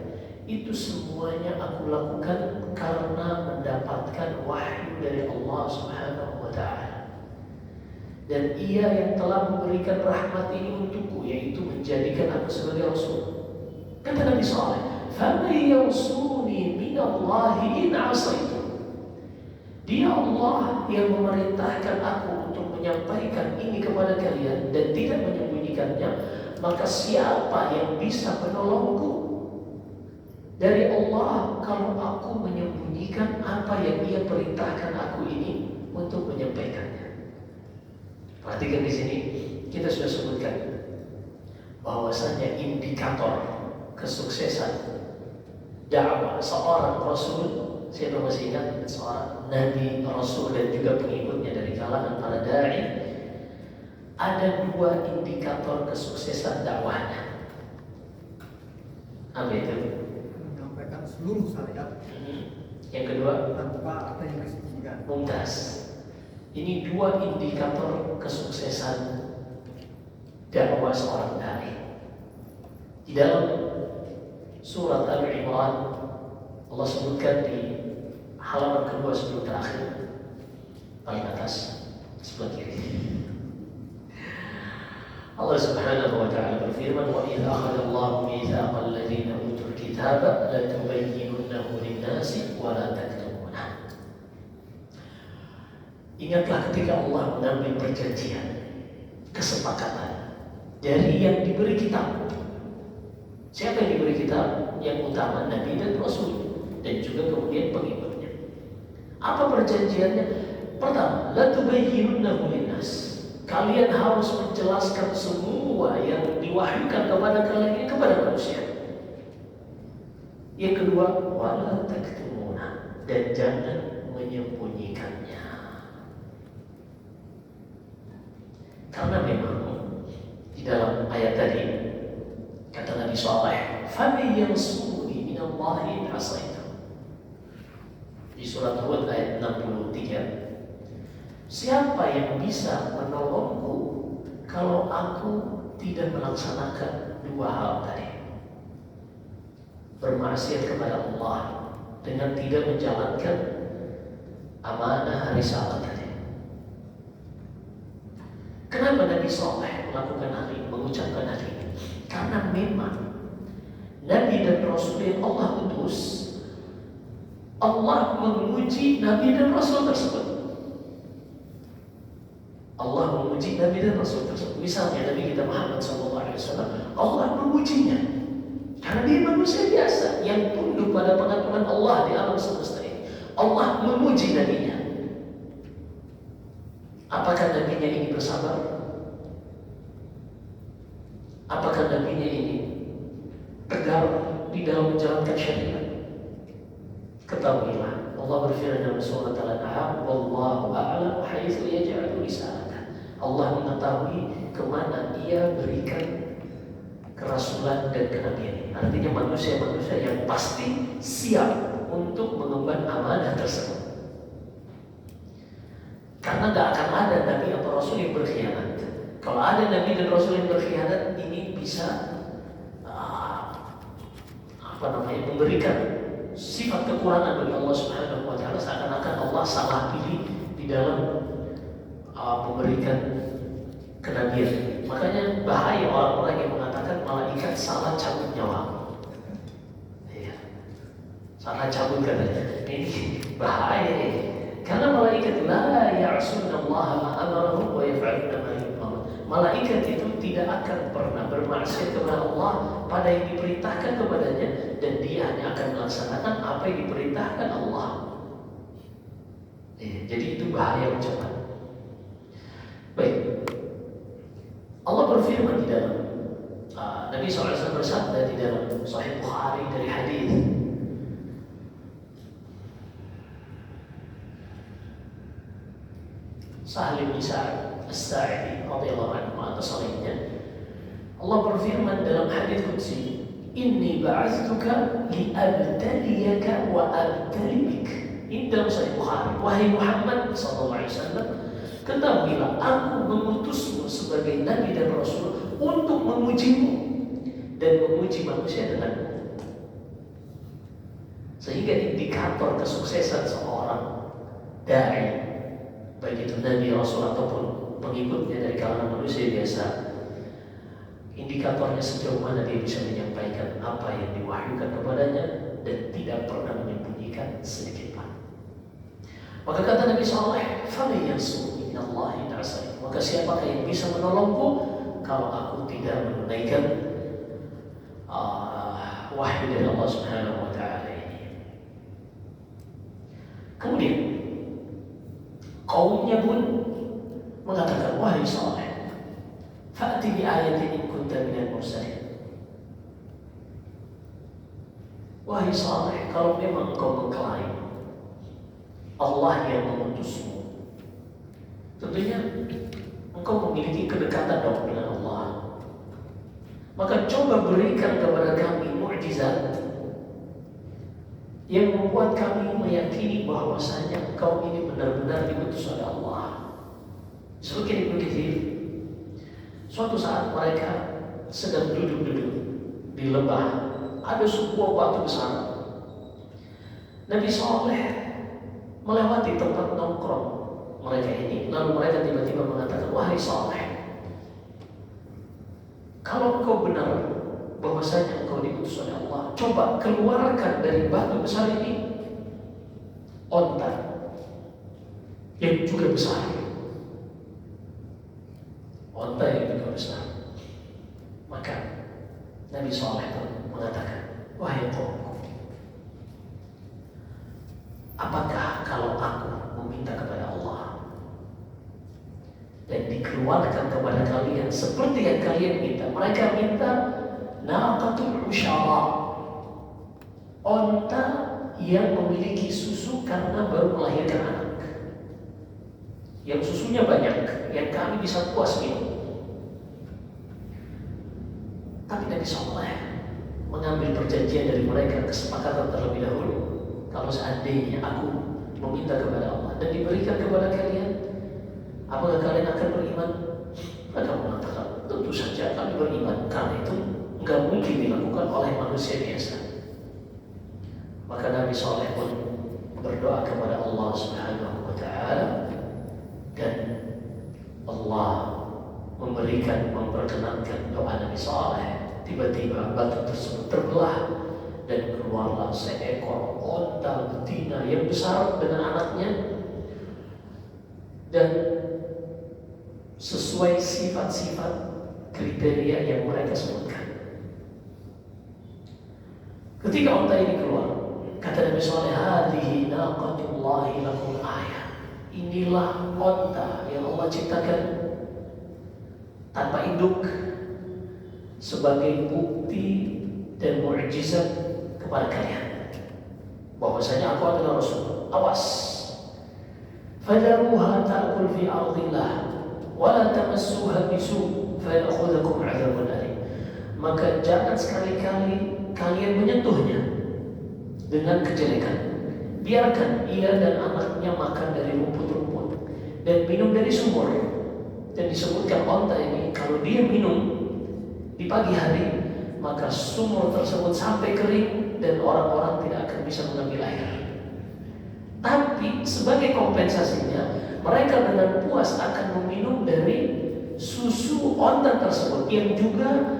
[SPEAKER 1] itu semuanya aku lakukan karena mendapatkan wahyu dari Allah Subhanahu wa Ta'ala, dan Ia yang telah memberikan rahmat ini untukku, yaitu menjadikan aku sebagai Rasul. Kata Nabi Saleh, فَمَنْ يَرْسُونِي مِنَ اللَّهِ إِنْ عَصَيْتُ. Dia Allah yang memerintahkan aku untuk menyampaikan ini kepada kalian dan tidak menyembunyikannya, maka siapa yang bisa menolongku dari Allah kalau aku menyembunyikan apa yang Ia perintahkan aku ini untuk menyampaikannya. Perhatikan di sini, kita sudah sebutkan bahwasanya indikator kesuksesan dakwah seorang Rasul, saya masih ingat seorang Nabi, Rasul, dan juga pengikutnya dari kalangan para da'i, ada dua indikator kesuksesan dakwahnya. Apa itu?
[SPEAKER 2] Menyampaikan seluruh syariat.
[SPEAKER 1] Yang kedua,
[SPEAKER 2] tanpa ada yang disembunyikan.
[SPEAKER 1] Mumtaz. Ini dua indikator kesuksesan dakwah seorang da'i. Di dalam surat Al-Imran, Allah sebutkan di halaman kedua sebelum terakhir, paling atas sebelah kiri, Allah Subhanahu wa Ta'ala berfirman, "Wa idza akhadha Allahu mitsaqal ladzina utul kitaba la tubayyinunnahu lin-nasi wa la taktumunahu." Ingatlah ketika Allah mengambil perjanjian, kesepakatan dari yang diberi kitab. Siapa yang diberi kitab? Yang utama Nabi dan Rasul, dan juga kemudian pengikutnya. Apa perjanjiannya? Pertama, la tubayyinunnahu linnas. Kalian harus menjelaskan semua yang diwahyukan kepada kalian ini kepada manusia. Yang kedua, wala taktumuna, dan jangan menyembunyikannya. Karena memang di dalam ayat tadi kata Nabi Saleh, "Faman yansuruni minallahi in asaitu." Di surat Hud ayat 63, siapa yang bisa menolongku kalau aku tidak melaksanakan dua hal tadi? Bermaksiat kepada Allah dengan tidak menjalankan amanah risalah tadi. Kenapa Nabi Saleh melakukan hal ini, mengucapkan hal ini? Karena memang Nabi dan Rasul yang Allah utus, Allah menguji Nabi dan Rasul tersebut. Allah menguji Nabi dan Rasul tersebut. Misalnya Nabi kita Muhammad SAW, Allah mengujinya karena dia manusia biasa yang tunduk pada pengaturan Allah di alam semesta ini. Allah menguji Nabinya. Apakah Nabinya ini bersabar? Apakah Nabinya ini tegar di dalam menjalankan syariat? Ketahuilah, Allah berfirman dalam surat Al-An'am, "Wallahu a'lam haitsu yaj'alu risalata." Allah mengetahui kemana Ia berikan kerasulan dan kenabian. Artinya manusia-manusia yang pasti siap untuk mengemban amanah tersebut. Karena tidak akan ada Nabi atau Rasul yang berkhianat. Kalau ada Nabi dan Rasul yang berkhianat, ini bisa memberikan sifat kekurangan bagi Allah Subhanahu wa Ta'ala, seakan-akan Allah salah pilih di dalam memberikan kenabian. Makanya bahaya orang-orang yang mengatakan malaikat salah cabut nyawa. Ya, salah cabut katanya. Ini bahaya. Karena malaikat la ya'sunallaha ma amarahum wa yaf'aluna ma yu'marun. Malaikat itu tidak akan pernah bermaksiat kepada Allah pada yang diperintahkan kepadanya, dan dia hanya akan melaksanakan apa yang diperintahkan Allah. Jadi itu bahaya ucapan. Baik, Allah berfirman di dalam Nabi SAW bersabda di dalam Sahih Bukhari dari hadis Sahal bin Sa'ad As-Sa'idi radhiyallahu anhu atas salihnya, Allah berfirman dalam hadis qudsi, "Inni ba'athtuka li'abtaliyaka wa abtalibik." Ini dalam Sahih Bukhari. Wahai Muhammad sallallahu alaihi wasallam, ketahuilah aku mengutusmu sebagai Nabi dan Rasul untuk mengujimu dan menguji manusia denganmu. Sehingga indikator kesuksesan seorang dai, baik itu Nabi, Rasul ataupun pengikutnya dari kalangan manusia biasa, indikatornya sejauh mana dia bisa menyampaikan apa yang diwahyukan kepadanya dan tidak pernah menyembunyikan sedikit pun. Maka kata Nabi Saleh, "Faman yansuruni minallahi in asaitu." Maka siapakah yang bisa menolongku kalau aku tidak menunaikan wahyu dari Allah Subhanahu wa Ta'ala ini. Kemudian kaumnya pun mengatakan, "Wahai Saleh, fa'ti bi ayatin in kunta minal mursalin." Wahai Saleh, kalau memang engkau mengklaim Allah yang mengutusmu, tentunya engkau memiliki kedekatan dong dengan Allah. Maka coba berikan kepada kami mukjizat yang membuat kami meyakini bahwasanya engkau ini benar-benar diutus oleh Allah. Sebagaimana Ibnu Katsir, suatu saat mereka sedang duduk-duduk di lembah, ada sebuah batu besar. Nabi Saleh melewati tempat nongkrong mereka ini, lalu mereka tiba-tiba mengatakan, "Wahai Saleh, kalau engkau benar bahwasanya engkau diutus oleh Allah, coba keluarkan dari batu besar ini onta yang juga besar." Onta yang juga besar. Maka Nabi Saleh pun mengatakan, "Wahai kaumku, apakah kalau aku meminta kepada Allah dan dikeluarkan kepada kalian seperti yang kalian minta?" Mereka minta naqatul usyara, onta yang memiliki susu karena baru melahirkan anak. yang susunya banyak, yang kami bisa puas minum. Tapi Nabi Saleh mengambil perjanjian dari mereka, kesepakatan terlebih dahulu. Kalau seandainya aku meminta kepada Allah dan diberikan kepada kalian, apakah kalian akan beriman? Mereka mengatakan, tentu saja kami beriman, karena itu nggak mungkin dilakukan oleh manusia biasa. Maka Nabi Saleh pun berdoa kepada Allah Subhanahu wa Ta'ala, dan Allah memperkenankan doa Nabi Saleh. Tiba-tiba batu tersebut terbelah dan keluarlah seekor onta betina yang besar dengan anaknya, dan sesuai sifat-sifat kriteria yang mereka sebutkan. Ketika onta ini keluar, kata Nabi Saleh, "Hadhihi naqatullahi lakum ayah." Inilah onta yang Allah ciptakan tanpa induk sebagai bukti dan mukjizat kepada kalian bahwasanya aku adalah Rasul. Awas. Fadaruha ta'kul fi ardillah wa la tamassuha bisu fa ya'khudhukum 'adzabun alim. Maka jangan sekali-kali kalian menyentuhnya dengan kejelekan. Biarkan ia dan anaknya makan dari rumput-rumput dan minum dari sumur. Dan disebutkan onta ini kalau dia minum di pagi hari, maka sumur tersebut sampai kering dan orang-orang tidak akan bisa mengambil air. Tapi sebagai kompensasinya, mereka dengan puas akan meminum dari susu onta tersebut yang juga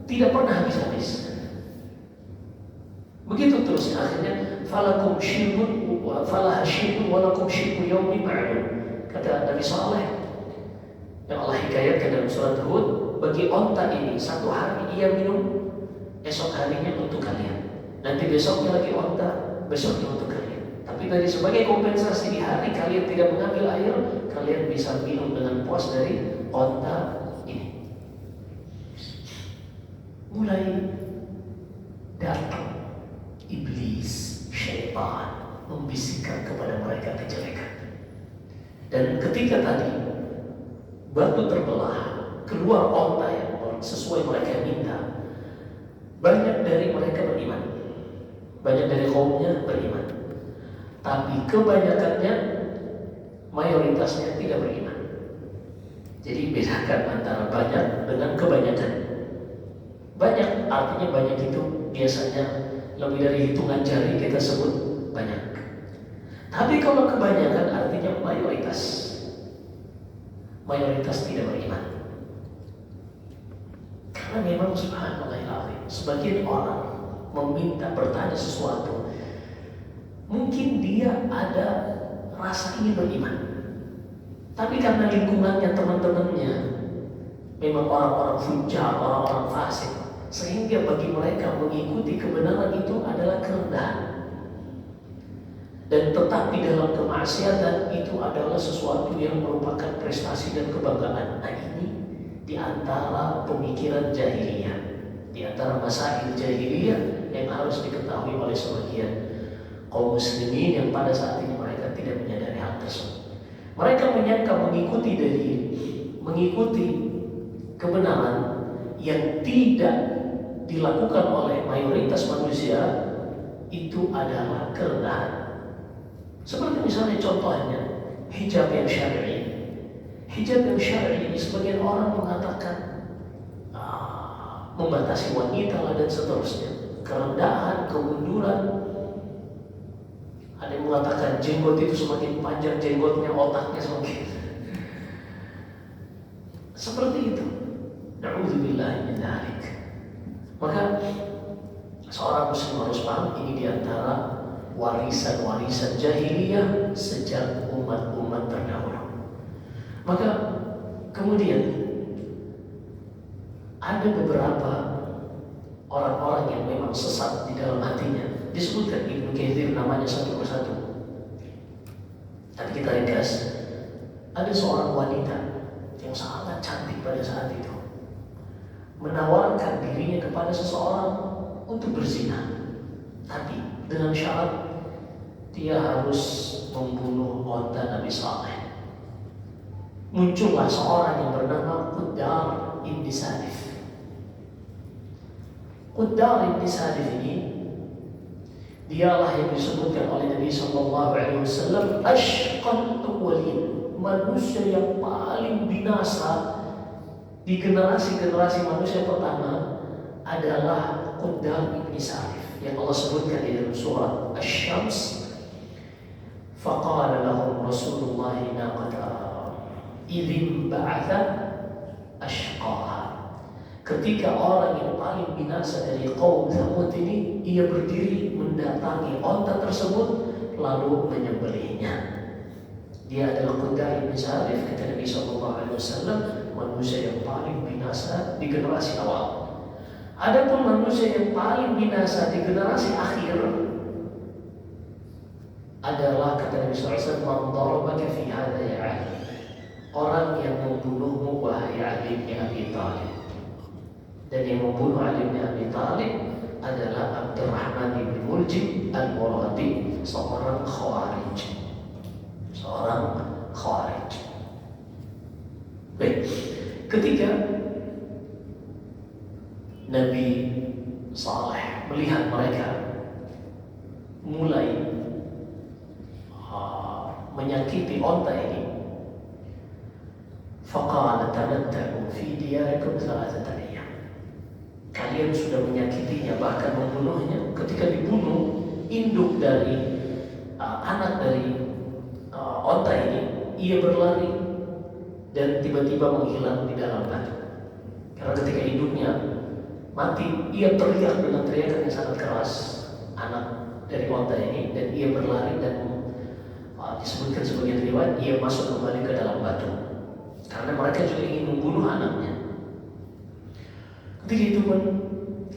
[SPEAKER 1] tidak pernah habis-habis. Begitu terus akhirnya, falakum syibun wa falah syibun walakum syibu yawmi ma'lum. Kata Nabi Saleh yang Allah hikayatkan dalam surat Hud, bagi onta ini satu hari ia minum, esok harinya untuk kalian. Nanti besoknya lagi onta, besoknya untuk kalian. Tapi tadi sebagai kompensasi di hari kalian tidak mengambil air, kalian bisa minum dengan puas dari onta ini. Mulai datang iblis, syaitan membisikkan kepada mereka kejelekan. Dan ketika tadi batu terbelah, keluar onta yang sesuai mereka yang minta, banyak dari mereka beriman, banyak dari kaumnya beriman. Tapi kebanyakannya, mayoritasnya tidak beriman. Jadi bedakan antara banyak dengan kebanyakan. Banyak artinya banyak itu biasanya lebih dari hitungan jari kita sebut banyak. Tapi kalau kebanyakan artinya mayoritas. Mayoritas tidak beriman. Karena memang subhanallah, sebagian orang meminta bertanya sesuatu, mungkin dia ada rasa ingin beriman, tapi karena lingkungannya, teman-temannya memang orang-orang fujar, orang-orang fasik, sehingga bagi mereka mengikuti kebenaran itu adalah kerendahan. Dan tetap di dalam kemaksiatan itu adalah sesuatu yang merupakan prestasi dan kebanggaan. Nah ini di antara pemikiran jahiliyah, di antara masail jahiliyah yang harus diketahui oleh sebagian kaum muslimin yang pada saat ini mereka tidak menyadari hal tersebut. Mereka menyangka mengikuti kebenaran yang tidak dilakukan oleh mayoritas manusia itu adalah kerendahan. Seperti misalnya contohnya hijab yang syar'i. Hijab yang syar'i ini sebagian orang mengatakan membatasi wanita lah dan seterusnya, kerendahan, kemunduran. Ada yang mengatakan jenggot itu semakin panjang jenggotnya, otaknya semakin seperti itu. Na'udzubillah min dzalik. Maka seorang muslim harus paham ini diantara warisan-warisan jahiliyah sejak umat-umat terdahulu. Maka kemudian ada beberapa orang-orang yang memang sesat di dalam hatinya. Disebutkan Ibnu Katsir namanya satu persatu. Tapi kita ringkas. Ada seorang wanita yang sangat cantik pada saat itu, menawarkan dirinya kepada seseorang untuk berzina, tapi dengan syarat dia harus membunuh onta Nabi Saleh. muncullah seorang yang bernama Quddar ibn Salif. Quddar ibn Salif ini dialah yang disebutkan oleh Nabi Sallallahu Alaihi Wasallam ashqal awwalin, manusia yang paling binasa di generasi-generasi manusia pertama adalah Quddar ibn Salif yang Allah sebutkan di dalam surat Asy-Syams. Faqala lahum Rasulullah naqata idzin ba'atha ashqaha. Ketika orang yang paling binasa dari kaum Tsamud ini, ia berdiri mendatangi onta tersebut lalu menyembelihnya. Dia adalah Quddar ibn Salif, kata Nabi SAW, manusia yang paling binasa di generasi awal. Adapun manusia yang paling binasa di generasi akhir adalah, kata Nabi SAW, man darabaka fi hadha ya Ali, orang yang membunuhmu wahai Ali bin Abi Thalib. Dan yang membunuh Ali bin Abi Thalib adalah Abdurrahman bin Muljim al-Muradi, seorang Khawarij. Baik, ketika Nabi Saleh melihat mereka mulai menyakiti onta ini, faqala tamatta'u fi diyarikum thalathata ayyam. Kalian sudah menyakitinya, bahkan membunuhnya. Ketika dibunuh, induk dari anak dari onta ini, ia berlari dan tiba-tiba menghilang di dalam batu. Karena ketika induknya mati, ia teriak dengan teriakan yang sangat keras, anak dari onta ini, dan ia berlari dan disebutkan sebagai riwayat ia masuk kembali ke dalam batu karena mereka juga ingin membunuh anaknya. Ketika itu pun,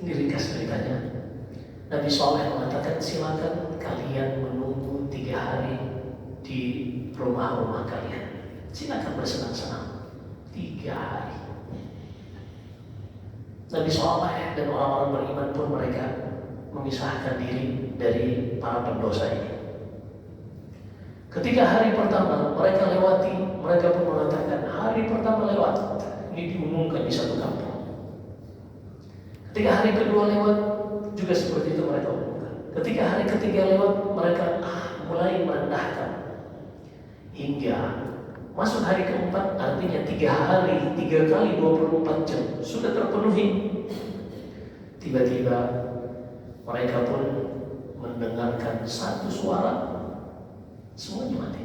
[SPEAKER 1] ini ringkas ceritanya, Nabi Saleh mengatakan, silakan kalian menunggu 3 hari di rumah-rumah kalian, silakan bersenang-senang 3 hari. Nabi Saleh dan orang-orang beriman pun mereka memisahkan diri dari para pendosa ini. Ketika hari pertama mereka lewati, mereka pun mengatakan hari pertama lewat, ini diumumkan di satu kampung. Ketika hari kedua lewat, juga seperti itu mereka umumkan. Ketika hari ketiga lewat, mereka mulai merendahkan. Hingga masuk hari keempat, artinya 3 hari, 3 kali 24 jam sudah terpenuhi. Tiba-tiba mereka pun mendengarkan satu suara, semuanya mati.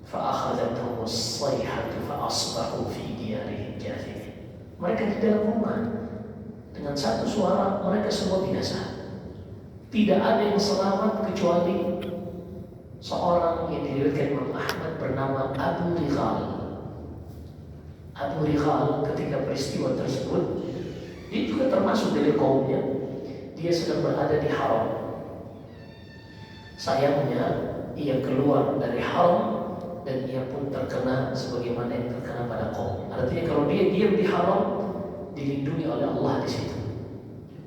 [SPEAKER 1] فَأَخَذَتْهُمُ الصَّيْحَةُ فَأَصْبَحُوا فِي دِيَارِهِمْ جَاثِمِينَ. Mereka di dalam rumah, dengan satu suara mereka semua binasa. Tidak ada yang selamat kecuali seorang yang diriwayatkan Imam Ahmad bernama Abu Righal. Abu Righal ketika peristiwa tersebut, dia juga termasuk dari kaumnya. Dia sedang berada di haram. Sayangnya ia keluar dari haram dan ia pun terkena sebagaimana yang terkena pada kaum. Artinya kalau dia diam di haram, dilindungi oleh Allah di situ.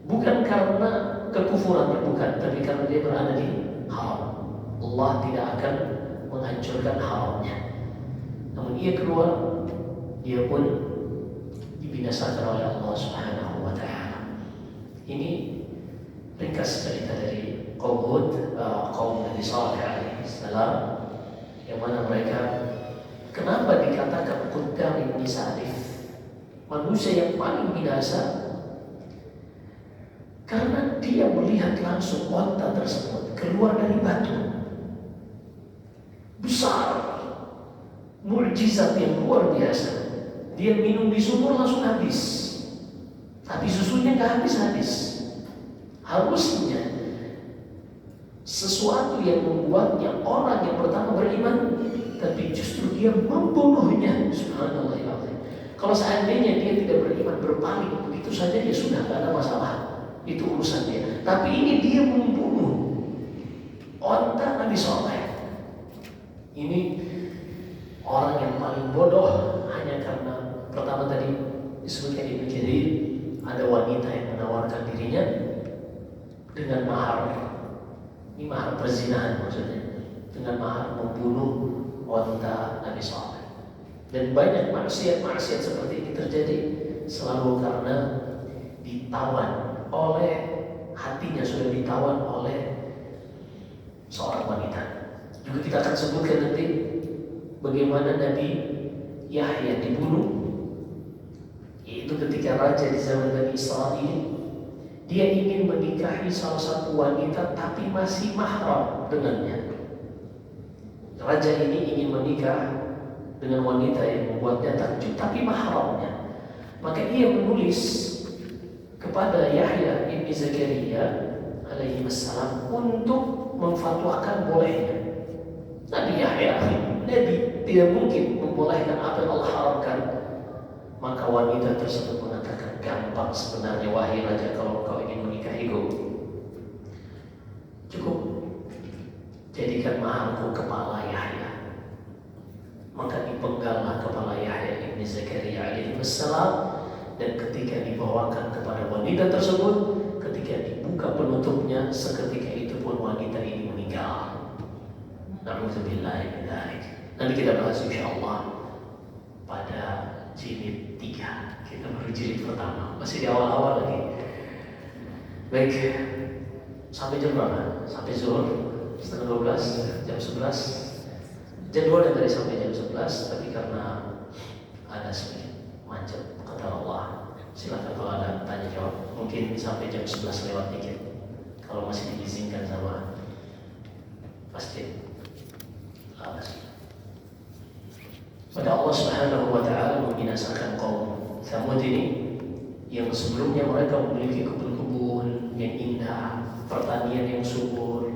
[SPEAKER 1] Bukan karena kekufuran, bukan, tapi karena dia berada di haram. Allah tidak akan menghancurkan haramnya. Namun ia keluar, dia pun dibinasakan oleh Allah Subhanahu wa Ta'ala. Ini ringkas cerita dari kaum Hud, kaum Nabi Saleh alaihi salam, yang mana mereka, kenapa dikatakan Quddar ibn Salif, manusia yang paling binasa? Karena dia melihat langsung onta tersebut keluar dari batu besar, mukjizat yang luar biasa. Dia minum di sumur langsung habis, tapi susunya nggak habis-habis. Harusnya sesuatu yang membuatnya orang yang pertama beriman, tapi justru dia membunuhnya. Subhanallah ya Allah. Kalau seandainya dia tidak beriman, berpaling begitu saja, ya sudah, tidak ada masalah, itu urusan dia. Tapi ini dia membunuh onta Nabi Saleh. Ini orang yang paling bodoh, hanya karena pertama tadi disebutkan Ibnu Jarir, ada wanita yang menawarkan dirinya dengan mahar. Ini mahar perzinahan maksudnya, dengan mahar membunuh wanita Nabi Saleh. Dan banyak maksiat-maksiat seperti ini terjadi selalu karena ditawan oleh hatinya, sudah ditawan oleh seorang wanita. Juga kita akan sebutkan nanti bagaimana Nabi Yahya dibunuh, yaitu ketika raja di zaman Bani Israel dia ingin menikahi salah satu wanita tapi masih mahram dengannya. Raja ini ingin menikah dengan wanita yang membuatnya takjub tapi mahramnya. Maka ia menulis kepada Yahya ibn Zakaria alaihi wassalam untuk memfatwakan bolehnya. Nabi Yahya, Nabi tidak mungkin membolehkan apa yang Allah haramkan. Maka wanita tersebut mengatakan, gampang sebenarnya wahai raja, kalau kau ingin menikahiku, cukup jadikan maharku kepala Yahya. Maka dipenggallah kepala Yahya ibn Zakaria alaihi wassalam, dan ketika dibawakan kepada wanita tersebut, ketika dibuka penutupnya, seketika itu pun wanita ini meninggal. Na'udzubillahi min dzalik. Nanti kita bahas insyaallah pada jilid 3. Kita baru jilid pertama, masih di awal-awal lagi. Baik, sampai jam berapa? Sampai zuhur setengah 12, jam 11. Jadwalnya dari sampai jam 11, tapi karena ada sedikit macet, kata Allah, silakan kalau ada tanya jawab, mungkin sampai jam 11 lewat dikit, kalau masih diizinkan sama masjid. Pada Allah Subhanahu wa Ta'ala membinasakan kaum Tsamud ini yang sebelumnya mereka memiliki kebun-kebun yang indah, pertanian yang subur,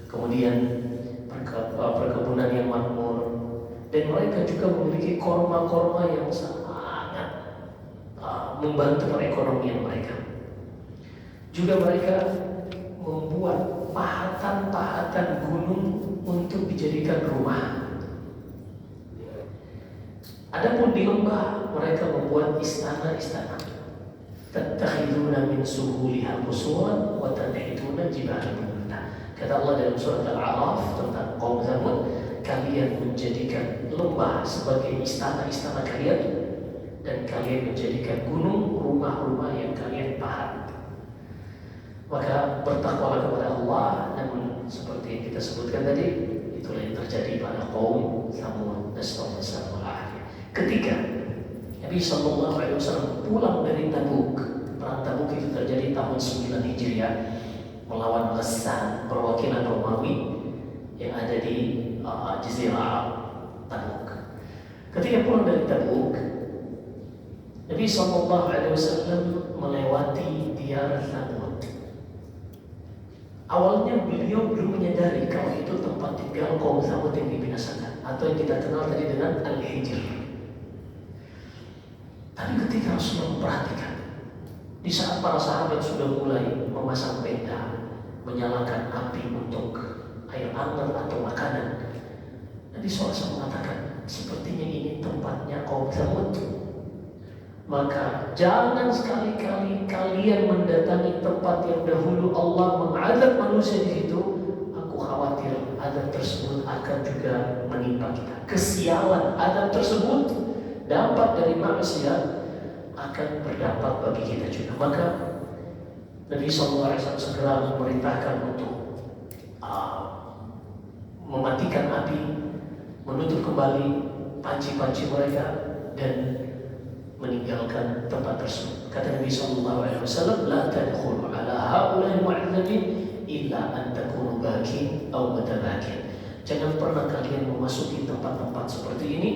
[SPEAKER 1] kemudian perkebunan yang makmur, dan mereka juga memiliki korma-korma yang sangat membantu perekonomian mereka. Juga mereka membuat pahatan-pahatan gunung untuk dijadikan rumah. Adapun di lembah mereka membuat istana-istana. Tattakhiduna min suhuliha qusuran wa tanhituna jibalan buyuta. Kata Allah dalam surat Al-A'raf tentang kaum Tsamud, kalian menjadikan lembah sebagai istana-istana kalian, dan kalian menjadikan gunung rumah-rumah yang kalian pahat. Maka bertakwalah kepada Allah. Namun seperti yang kita sebutkan tadi, itulah yang terjadi pada kaum Tsamud. Nasallallahu alaihi. Ketika Nabi Sallallahu Alaihi Wasallam pulang dari Tabuk, perang Tabuk itu terjadi tahun 9 Hijriah melawan Ghassan, perwakilan Romawi yang ada di Jazirah Tabuk. Ketika pulang dari Tabuk, Nabi Sallallahu Alaihi Wasallam melewati Diyar Tsamud. Awalnya beliau belum menyadari kalau itu tempat tinggal kaum Tsamud yang dibinasakan, atau yang kita kenal tadi dengan Al-Hijr. Tapi ketika Rasulullah memperhatikan, di saat para sahabat sudah mulai memasang tenda, menyalakan api untuk air hangat atau makanan, Nabi SAW mengatakan, sepertinya ini tempatnya kaum Tsamud. Maka jangan sekali-kali kalian mendatangi tempat yang dahulu Allah mengazab manusia di situ. Aku khawatir azab tersebut akan juga menimpa kita. Kesialan azab tersebut, dampak dari maksiat, akan berdampak bagi kita juga. Maka Nabi SAW segera memerintahkan untuk mematikan api, menutup kembali panci-panci mereka, dan meninggalkan tempat tersebut. Kata Nabi SAW, la tadkhulu ala haulai mu'adzabin illa an takunu bakin atau mutabakin. Jangan pernah kalian memasuki tempat-tempat seperti ini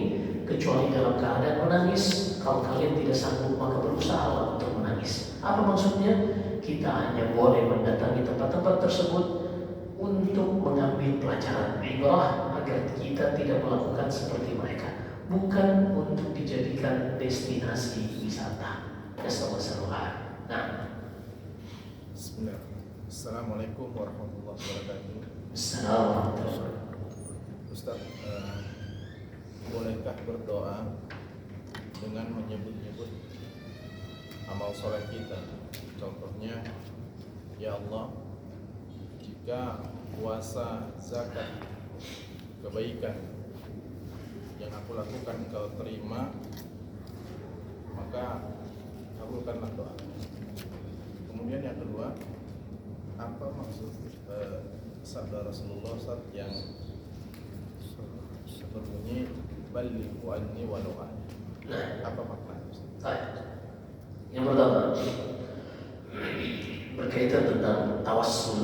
[SPEAKER 1] kecuali dalam keadaan menangis. Kalau kalian tidak sanggup, maka berusaha untuk menangis. Apa maksudnya? Kita hanya boleh mendatangi tempat-tempat tersebut untuk mengambil pelajaran ibrah agar kita tidak melakukan seperti mereka, bukan untuk dijadikan destinasi wisata. Assalamualaikum. Nah,
[SPEAKER 3] Bismillah. Assalamualaikum warahmatullahi wabarakatuh.
[SPEAKER 1] Assalamualaikum.
[SPEAKER 3] Ustaz, bolehkah berdoa dengan menyebut-nyebut amal soleh kita? Contohnya, ya Allah, jika puasa, zakat, kebaikan yang aku lakukan kau terima, maka kabulkanlah doa. Kemudian yang kedua, apa maksud sabda Rasulullah SAW yang berbunyi balighu anni walau ayah? Apa maknanya?
[SPEAKER 1] Yang pertama berkaitan tentang tawassul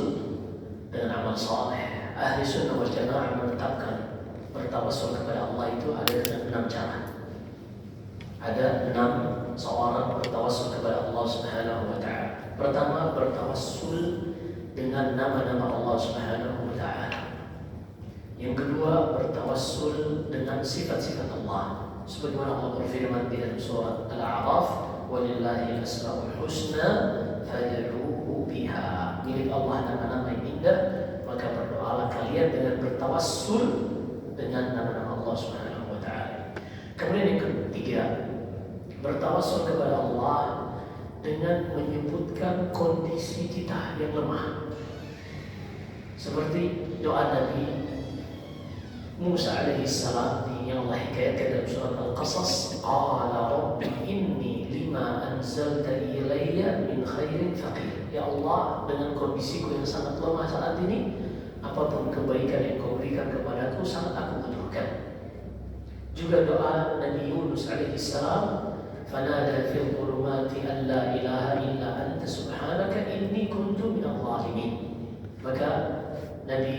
[SPEAKER 1] dengan amal saleh. Ahli sunnah wal jamaah menetapkan bertawassul kepada Allah itu ada dengan 6 cara. Ada 6 seorang bertawassul kepada Allah Subhanahu wa taala. Pertama, bertawassul dengan nama-nama Allah Subhanahu wa taala. Yang kedua, bertawassul dengan sifat-sifat Allah. Sebagaimana Allah berfirman di dalam surat Al-A'raf, "Walillahi al-asmaul husna fad'uuhu biha." Milik Allah nama-nama yang indah, maka berdoalah kalian dengan bertawassul dengan nama-nama Allah Subhanahu wa taala. Kemudian yang ketiga, bertawassul kepada Allah dengan menyebutkan kondisi kita yang lemah. Seperti doa Nabi Musa alaihi salam yang Allah hikayatkan dalam surat Al-Qasas, qala rabbi inni lima anzalta ilayya min khairin faqir. Ya Allah, dengan kondisiku yang sangat lemah saat ini, apapun kebaikan yang kau berikan kepadaku sangat aku butuhkan. Juga doa Nabi Yunus alaihi salam, fanada fil dhulumati an la ilaha illa anta subhanaka inni kuntu minadh dhalimin. Maka Nabi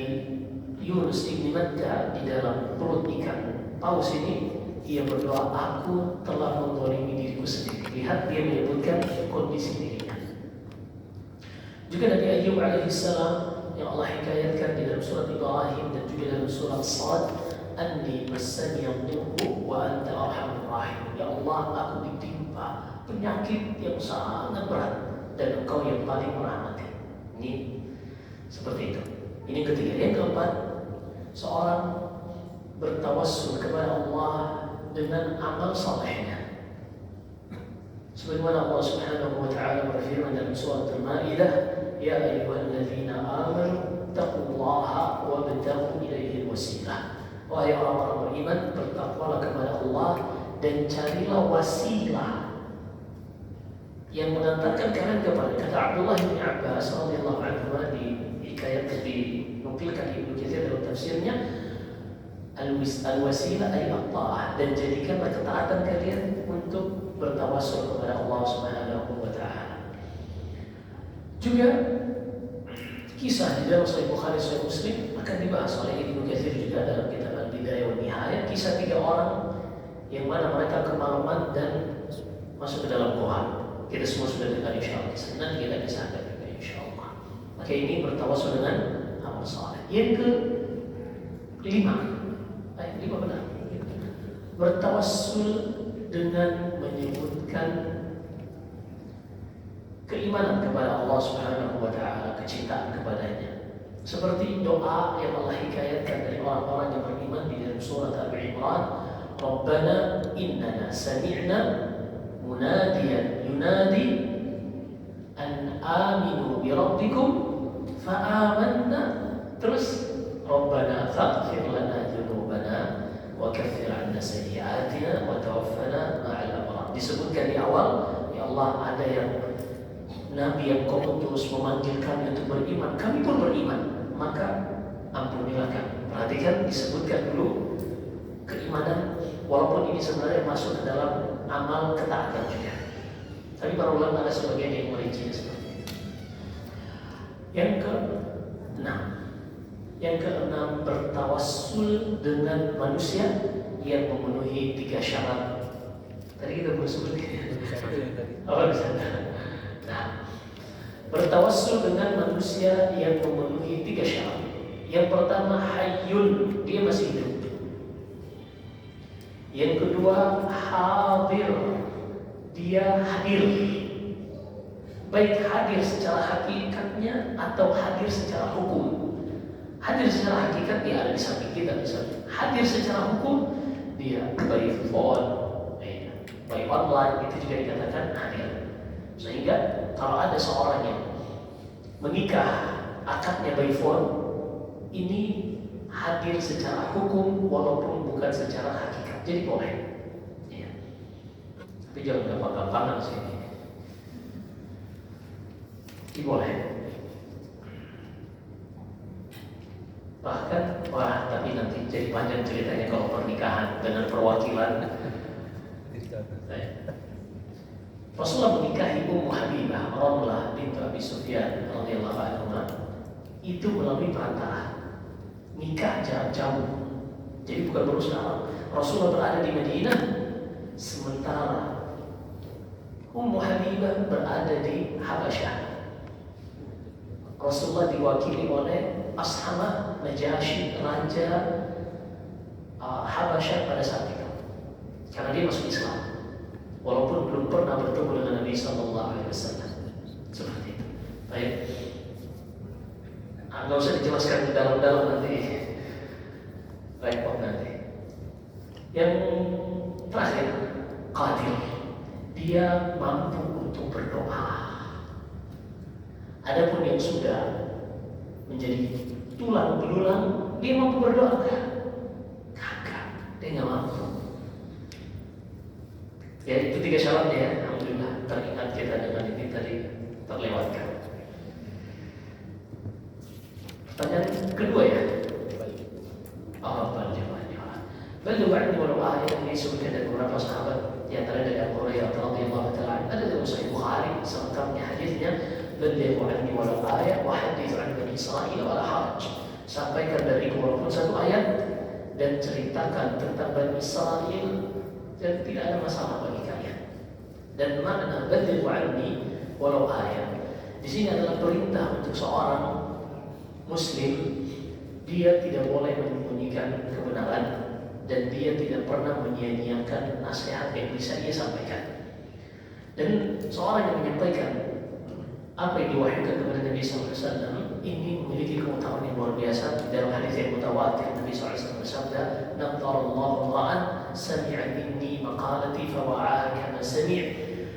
[SPEAKER 1] Yunus ibn Matta di dalam perut ikan paus ini, ia berdoa, aku telah menzalimi diriku sendiri. Lihat, dia menyebutkan kondisi dirinya. Juga Nabi Ayyub alaihi salam yang Allah hikayatkan di dalam surat Ibrahim dan juga dalam surat Sad, anni massani ad-durru wa anta arhamur rahim. Ya Allah, aku ditimpa penyakit yang sangat berat dan Engkau yang paling merahmati. Ini seperti itu. Ini ketiga. Yang keempat, seorang bertawassul kepada Allah dengan amal salehnya. Sebagaimana Allah Subhanahu wa taala berfirman dalam surat Al-Maidah, ya ayyuhalladzina amanu taqullaha wabtaghu ilaihi wasilah. Wahai orang-orang beriman, bertakwalah kepada Allah dan carilah wasilah yang mengantarkan kalian kepada. Kata Abdullah bin Abbas radhiyallahu anhu di hikayat dinukilkan Ibnu Katsir dalam tafsirnya, al-wasilah ay at-ta'ah, dan jadikanlah ketaatan kalian untuk bertawassul kepada Allah Subhanahu wa taala. Juga kisah di dalam Sahih Bukhari, Sahih Muslim akan dibahas oleh Ibnu Katsir juga dalam kitab Al-Bidayah wa Nihayah, kisah 3 orang yang mana mereka kemalaman dan masuk ke dalam gua. Kita semua sudah dengar insyaallah kisah, nanti kita kisahkan juga insyaallah. Maka ini bertawassul dengan amal saleh. Yang kelima, lima benar. Bertawassul dengan menyebutkan keimanan kepada Allah Subhanahu wa taala, kecintaan kepadanya. Seperti doa yang Allah hikayatkan dari orang-orang yang beriman di dalam surat Al-Imran, Rabbana innana sami'na munadiyan yunadi an aminu bi rabbikum fa amanna. Terus Rabbana faghfir lana dzunubana wa kaffir 'anna sayyi'atina wa tawaffana ma'al abrar. Disebutkan di awal, ya Allah, ada yang Nabi yang kau terus memanggil kami untuk beriman, kami pun beriman, maka ampunilah kami. Perhatikan, disebutkan dulu keimanan, walaupun ini sebenarnya masuk ke dalam amal ketaatan juga. Tapi para ulama ada sebagian yang merinci seperti itu. Yang keenam, bertawassul dengan manusia yang memenuhi 3 syarat. Tadi kita belum sebutkan. Oh, bisa. Nah, bertawassul dengan manusia yang memenuhi 3 syarat. Yang pertama, hayyun, dia masih hidup. Yang kedua, hadir, dia hadir. Baik hadir secara hakikatnya atau hadir secara hukum. Hadir secara hakikat, dia ada di samping kita misalnya. Hadir secara hukum, dia by phone, by online, itu juga dikatakan hadir. Sehingga kalau ada seorang yang menikah akadnya by phone, ini hadir secara hukum walaupun bukan secara hakikat. jadi boleh. Ya. Tapi jangan gampang-gampangan sih. Jadi boleh. Bahkan, tapi nanti jadi panjang ceritanya kalau pernikahan dengan perwakilan. Rasulullah menikahi Ummu Habibah Ramlah bintu Abi Sufyan radhiyallahu anha itu melalui perantara nikah jarak jauh. Jadi bukan berusaha. Rasulullah berada di Madinah sementara Ummu Habibah berada di Habasyah. Rasulullah diwakili oleh Ashamah Najasyi, raja Habasyah pada saat itu, karena dia masuk Islam walaupun belum pernah bertemu dengan Nabi Sallallahu Alaihi Wasallam. Seperti itu. Baik, nggak usah dijelaskan dalam-dalam nanti, repot nanti. Yang terakhir, qadir, dia mampu untuk berdoa. Adapun yang sudah menjadi tulang belulang, dia mampu berdoa enggak? Kagak, dia nggak mampu. Ya itu 3 syaratnya ya. Alhamdulillah teringat kita dengan ini tadi terlewatkan. Pertanyaan kedua ya. Beliau anni walau ayat ini disebutkan dari beberapa sahabat, di antara dari Abu Hurairah radhiyallahu taala, ada dalam Sahih Bukhari selengkapnya hadisnya. Beliau anni walau ayat wa hadits an Bani Israil wala haraj. Sampaikan dariku walaupun 1 ayat dan ceritakan tentang Bani Israil dan tidak ada masalah bagi kalian. Dan makna beliau anni walau ayat di sini adalah perintah untuk seorang Muslim. Dia tidak boleh menyembunyikan kebenaran dan dia tidak pernah menyia-nyiakan nasihat yang bisa ia sampaikan. Dan seorang yang menyampaikan apa yang diwahyukan kepada Nabi SAW ini memiliki keutamaan yang luar biasa. Dalam hadis yang mutawatir Nabi SAW bersabda, "Nadharallahu ra'an sami'a minni maqalati fawa'aha kama sami'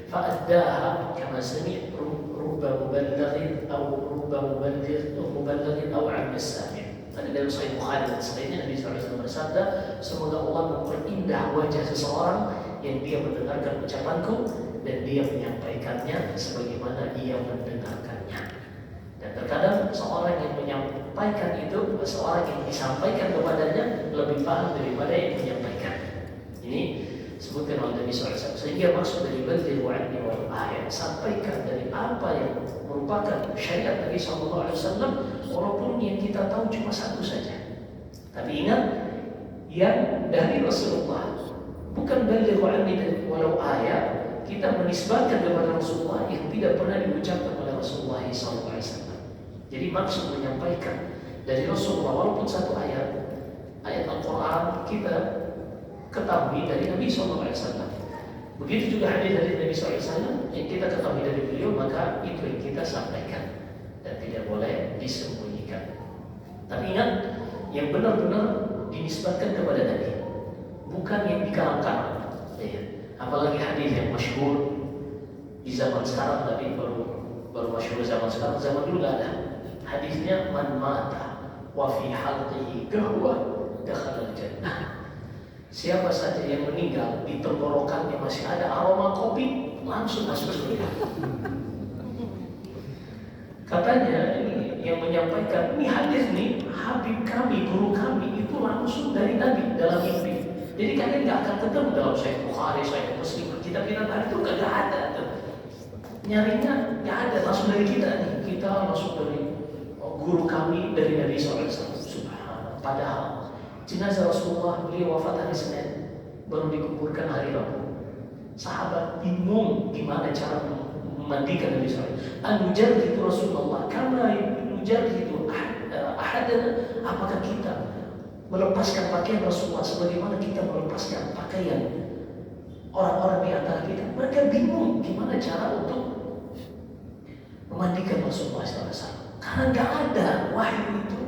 [SPEAKER 1] fa'addaha kama sami' rubba muballighin aw 'an as-sami'." Ada dalam Sahih Bukhari dan selainnya Nabi SAW bersabda, semoga Allah memperindah wajah seseorang yang dia mendengarkan ucapanku dan dia menyampaikannya sebagaimana dia mendengarkannya. Dan terkadang seorang yang menyampaikan itu, seorang yang disampaikan kepadanya lebih paham daripada yang menyampaikan. Ini sebutkan oleh Nabi SAW. Sehingga maksud dari baligh anni walau ayat, sampaikan dari apa yang merupakan syariat Nabi SAW, walaupun yang kita tahu cuma 1 saja. Tapi ingat, yang dari Rasulullah, bukan baligh anni walau ayat kita menisbatkan kepada Rasulullah yang tidak pernah diucapkan oleh Rasulullah SAW. Jadi maksud menyampaikan dari Rasulullah walaupun 1 ayat Al-Quran kita ketahui dari Nabi SAW. Begitu juga hadis dari Nabi SAW yang kita ketahui dari beliau, maka itu yang kita sampaikan dan tidak boleh disembunyikan. Tapi ingat, yang benar-benar dinisbatkan kepada Nabi, bukan yang dikarang-karang. Apalagi hadis yang masyhur di zaman sekarang, tapi baru masyhur zaman sekarang. Zaman dulu nggak ada. Hadisnya, man mata wa fi halqihi kahwa dakhala al-jannah. Siapa saja yang meninggal di tenggorokannya masih ada aroma kopi, langsung masuk surga. Katanya ini yang menyampaikan, ini hadis nih, Habib kami, guru kami itu langsung dari Nabi dalam mimpi. Jadi kalian nggak akan ketemu dalam Sahih Bukhari, Sahih Muslim, kitab-kitab tadi itu nggak ada. Nyarinya nggak ada, langsung dari kita nih. Kita langsung dari guru kami, dari Nabi SAW. Subhanallah. Padahal jenazah Rasulullah beliau wafat hari Senin, baru dikuburkan hari Rabu. Sahabat bingung gimana cara memandikan Nabi SAW. An-nujarridu Rasulullah kama nujarridu ahadana. Apakah kita melepaskan pakaian Rasulullah sebagaimana kita melepaskan pakaian orang-orang di antara kita? Mereka bingung gimana cara untuk memandikan Rasulullah SAW, karena nggak ada wahyu itu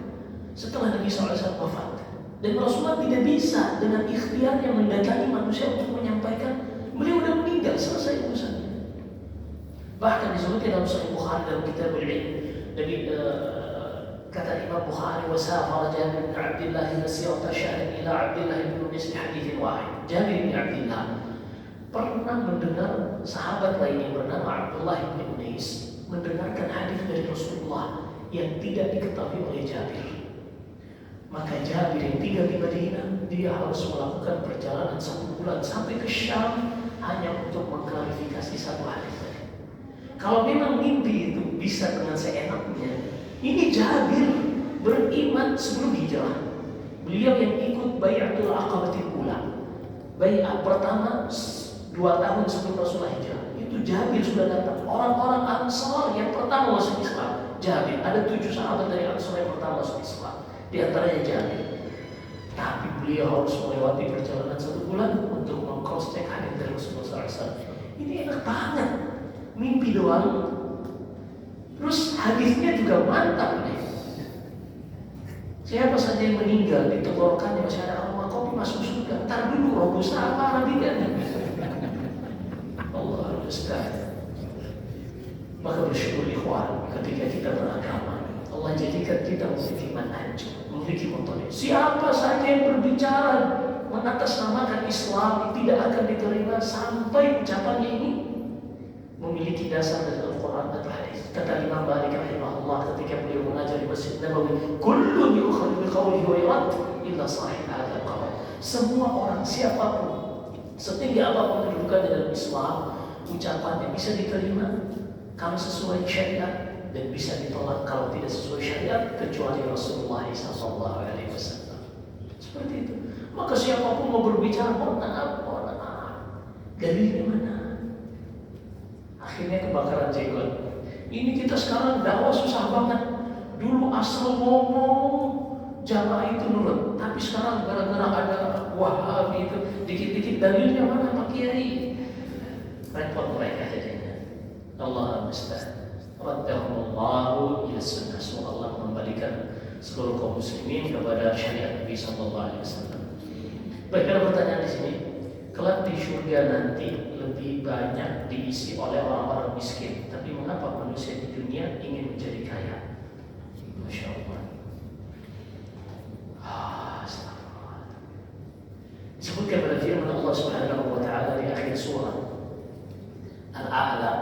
[SPEAKER 1] setelah Nabi SAW wafat. Dan Rasulullah tidak bisa dengan ikhtiarnya mendatangi manusia untuk menyampaikan, beliau sudah meninggal, selesai urusannya. Bahkan disebutkan dalam Sahih Bukhari dalam kitab Al-Ilm, Nabi kata Imam Bukhari, wasafara Jabir bin Abdullah masirata syahrin ila Abdullah bin misli hadithin wahid. Jabir bin Abdullah pernah mendengar sahabat lain yang bernama Abdullah bin Unais mendengarkan hadis dari Rasulullah yang tidak diketahui oleh Jabir. Maka Jabir yang tinggal di Madinah, dia harus melakukan perjalanan 1 bulan sampai ke Syam hanya untuk mengklarifikasi satu hadis tadi. Kalau memang mimpi itu bisa dengan seenaknya, ini Jabir beriman sebelum hijrah. Beliau yang ikut Bai'atul Aqabatil Ula. Bai'ah pertama 2 tahun sebelum Rasulullah hijrah. Itu Jabir sudah datang. Orang-orang Ansar yang pertama masuk Islam. Jabir, ada 7 sahabat dari Ansar yang pertama masuk Islam. Di antaranya Jabir. Tapi beliau harus melewati perjalanan 1 bulan untuk meng-cross check hadis dari Rasulullah SAW. Ini enak banget. Mimpi doang. Terus hadisnya juga mantap nih. Siapa saja yang meninggal ditenggorokannya masih ada aroma kopi masuk surga. Ntar dulu robusta apa arabica. Allah Ustaz. Maka bersyukur ikhwan ketika kita beragama, Allah jadikan kita memiliki manhaj, memiliki metode. Siapa saja yang berbicara mengatasnamakan Islam tidak akan diterima sampai ucapannya ini memiliki dasar dari Al-Quran dan hadis. Kata Imam Malik rahimahullah ketika beliau mengajar di Masjid Nabawi, "Kullun yu'khadhu bi qawlihi wa yurad illa sahib hadzal qawl." Semua orang siapapun, setinggi apapun kedudukannya dalam Islam, ucapannya bisa diterima kalau sesuai syariat dan bisa ditolak kalau tidak sesuai syariat kecuali Rasulullah SAW. Seperti itu. Maka siapapun mau berbicara dalilnya mana? Akhirnya kebakaran jenggot. Ini kita sekarang dakwah susah banget. Dulu asal ngomong jamaah itu nurut, tapi sekarang gara-gara ada Wahabi itu dikit-dikit dalilnya mana Pak Kiai? Repot mereka jadinya. Allah musta'an. Raddahumullahu ila sunnah. Semoga Allah mengembalikan seluruh kaum muslimin kepada syariat Nabi sallallahu alaihi wasallam. Baik, ada pertanyaan di sini. Kelak di surga nanti lebih banyak diisi oleh orang-orang miskin. Tapi mengapa manusia di dunia ingin menjadi kaya? Masya Allah. Astagfirullah. Disebutkan pada firman Allah Subhanahu wa taala di akhir surah Al-A'la,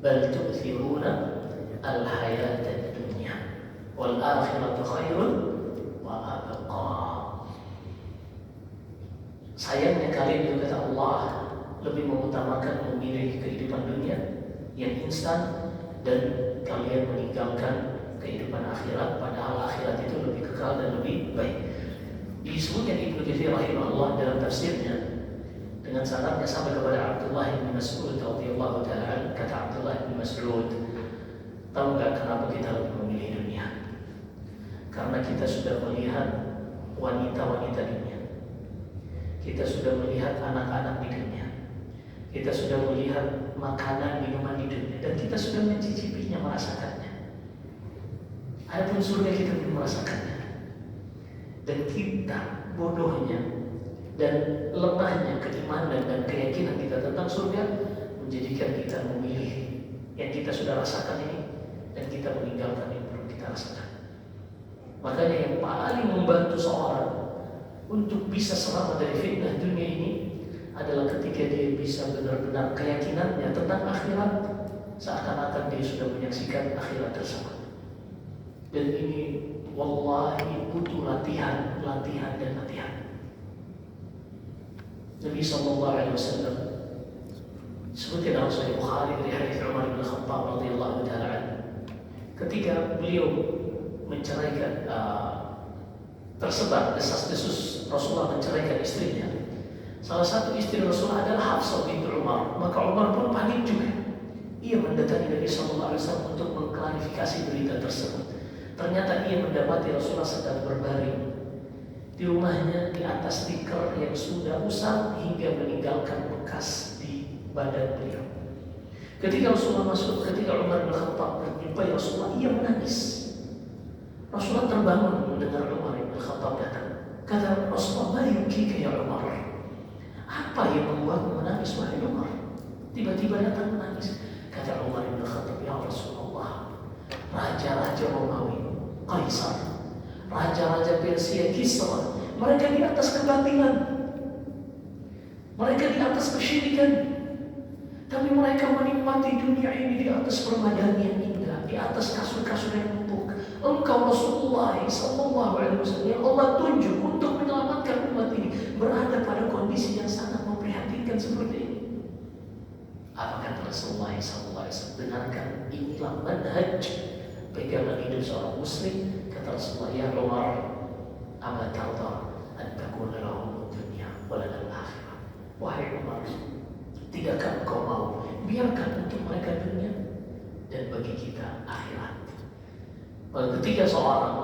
[SPEAKER 1] "Bal tu'thiruna al-hayata ad-dunya wal akhiratu khairun wa abqa." Sayangnya kalian juga kata Allah lebih mengutamakan memilih kehidupan dunia yang instan dan kalian meninggalkan kehidupan akhirat, padahal akhirat itu lebih kekal dan lebih baik. Disebutkan Ibnu Katsir rahimahullah dalam tafsirnya dengan sanadnya sampai kepada Abdullah bin Mas'ud radhiyallahu taala. Kata Abdullah bin Mas'ud, tahu nggak kenapa kita lebih memilih dunia? Karena kita sudah melihat wanita-wanita dunia. Kita sudah melihat anak-anak di dunia. Kita sudah melihat makanan, minuman di dunia. Dan kita sudah mencicipinya, merasakannya. Adapun surga kita belum merasakannya. Dan kita bodohnya dan lemahnya keimanan dan keyakinan kita tentang surga menjadikan kita memilih yang kita sudah rasakan ini dan kita meninggalkan yang belum kita rasakan. Makanya yang paling membantu seorang untuk bisa selamat dari fitnah dunia ini adalah ketika dia bisa benar-benar keyakinannya tentang akhirat seakan-akan dia sudah menyaksikan akhirat tersebut. Dan ini wallahi butuh latihan dan latihan. Nabi sallallahu alaihi wasallam sebutkan dalam Sahih Bukhari dari hadis Umar bin Khattab radhiyallahu taala anhu, ketika beliau menceraikan tersebar desas-desus Rasulullah menceraikan istrinya. Salah satu istri Rasulullah adalah Hafsah binti Umar. Maka Umar pun panik juga. Ia mendatangi Nabi sallallahu alaihi wasallam untuk mengklarifikasi berita tersebut. Ternyata ia mendapati Rasulullah sedang berbaring di rumahnya di atas tikar yang sudah usang hingga meninggalkan bekas di badan beliau. Ketika Rasulullah masuk, ketika Umar bin Khattab berjumpa Rasulullah, ia menangis. Rasulullah terbangun mendengar Umar bin Khattab datang. Kata Rasulullah, "Ma yubkika ya Umar?" Apa yang membuatmu menangis wahai Umar? Tiba-tiba datang menangis. Kata Umar bin Khattab, "Ya Rasulullah, raja-raja Romawi, Kaisar, raja-raja Persia, Kisra, mereka di atas kebatilan. Mereka di atas kesyirikan, tapi mereka menikmati dunia ini di atas permadani yang indah, di atas kasur-kasur yang empuk. Engkau Rasulullah sallallahu alaihi wasallam yang Allah tunjuk untuk menyelamatkan umat ini berada pada kondisi yang sangat memprihatinkan seperti ini. Apa kata Rasulullah sallallahu alaihi wasallam? Dengarkan, inilah manhaj pegangan hidup seorang muslim. Kata Rasulullah, ya Umar, ama tarda an takuna lahum dunya wa lana al-akhirah. Wahai Umar, tidakkah engkau mau biarkan untuk mereka dunia dan bagi kita akhirat? Maka ketika seorang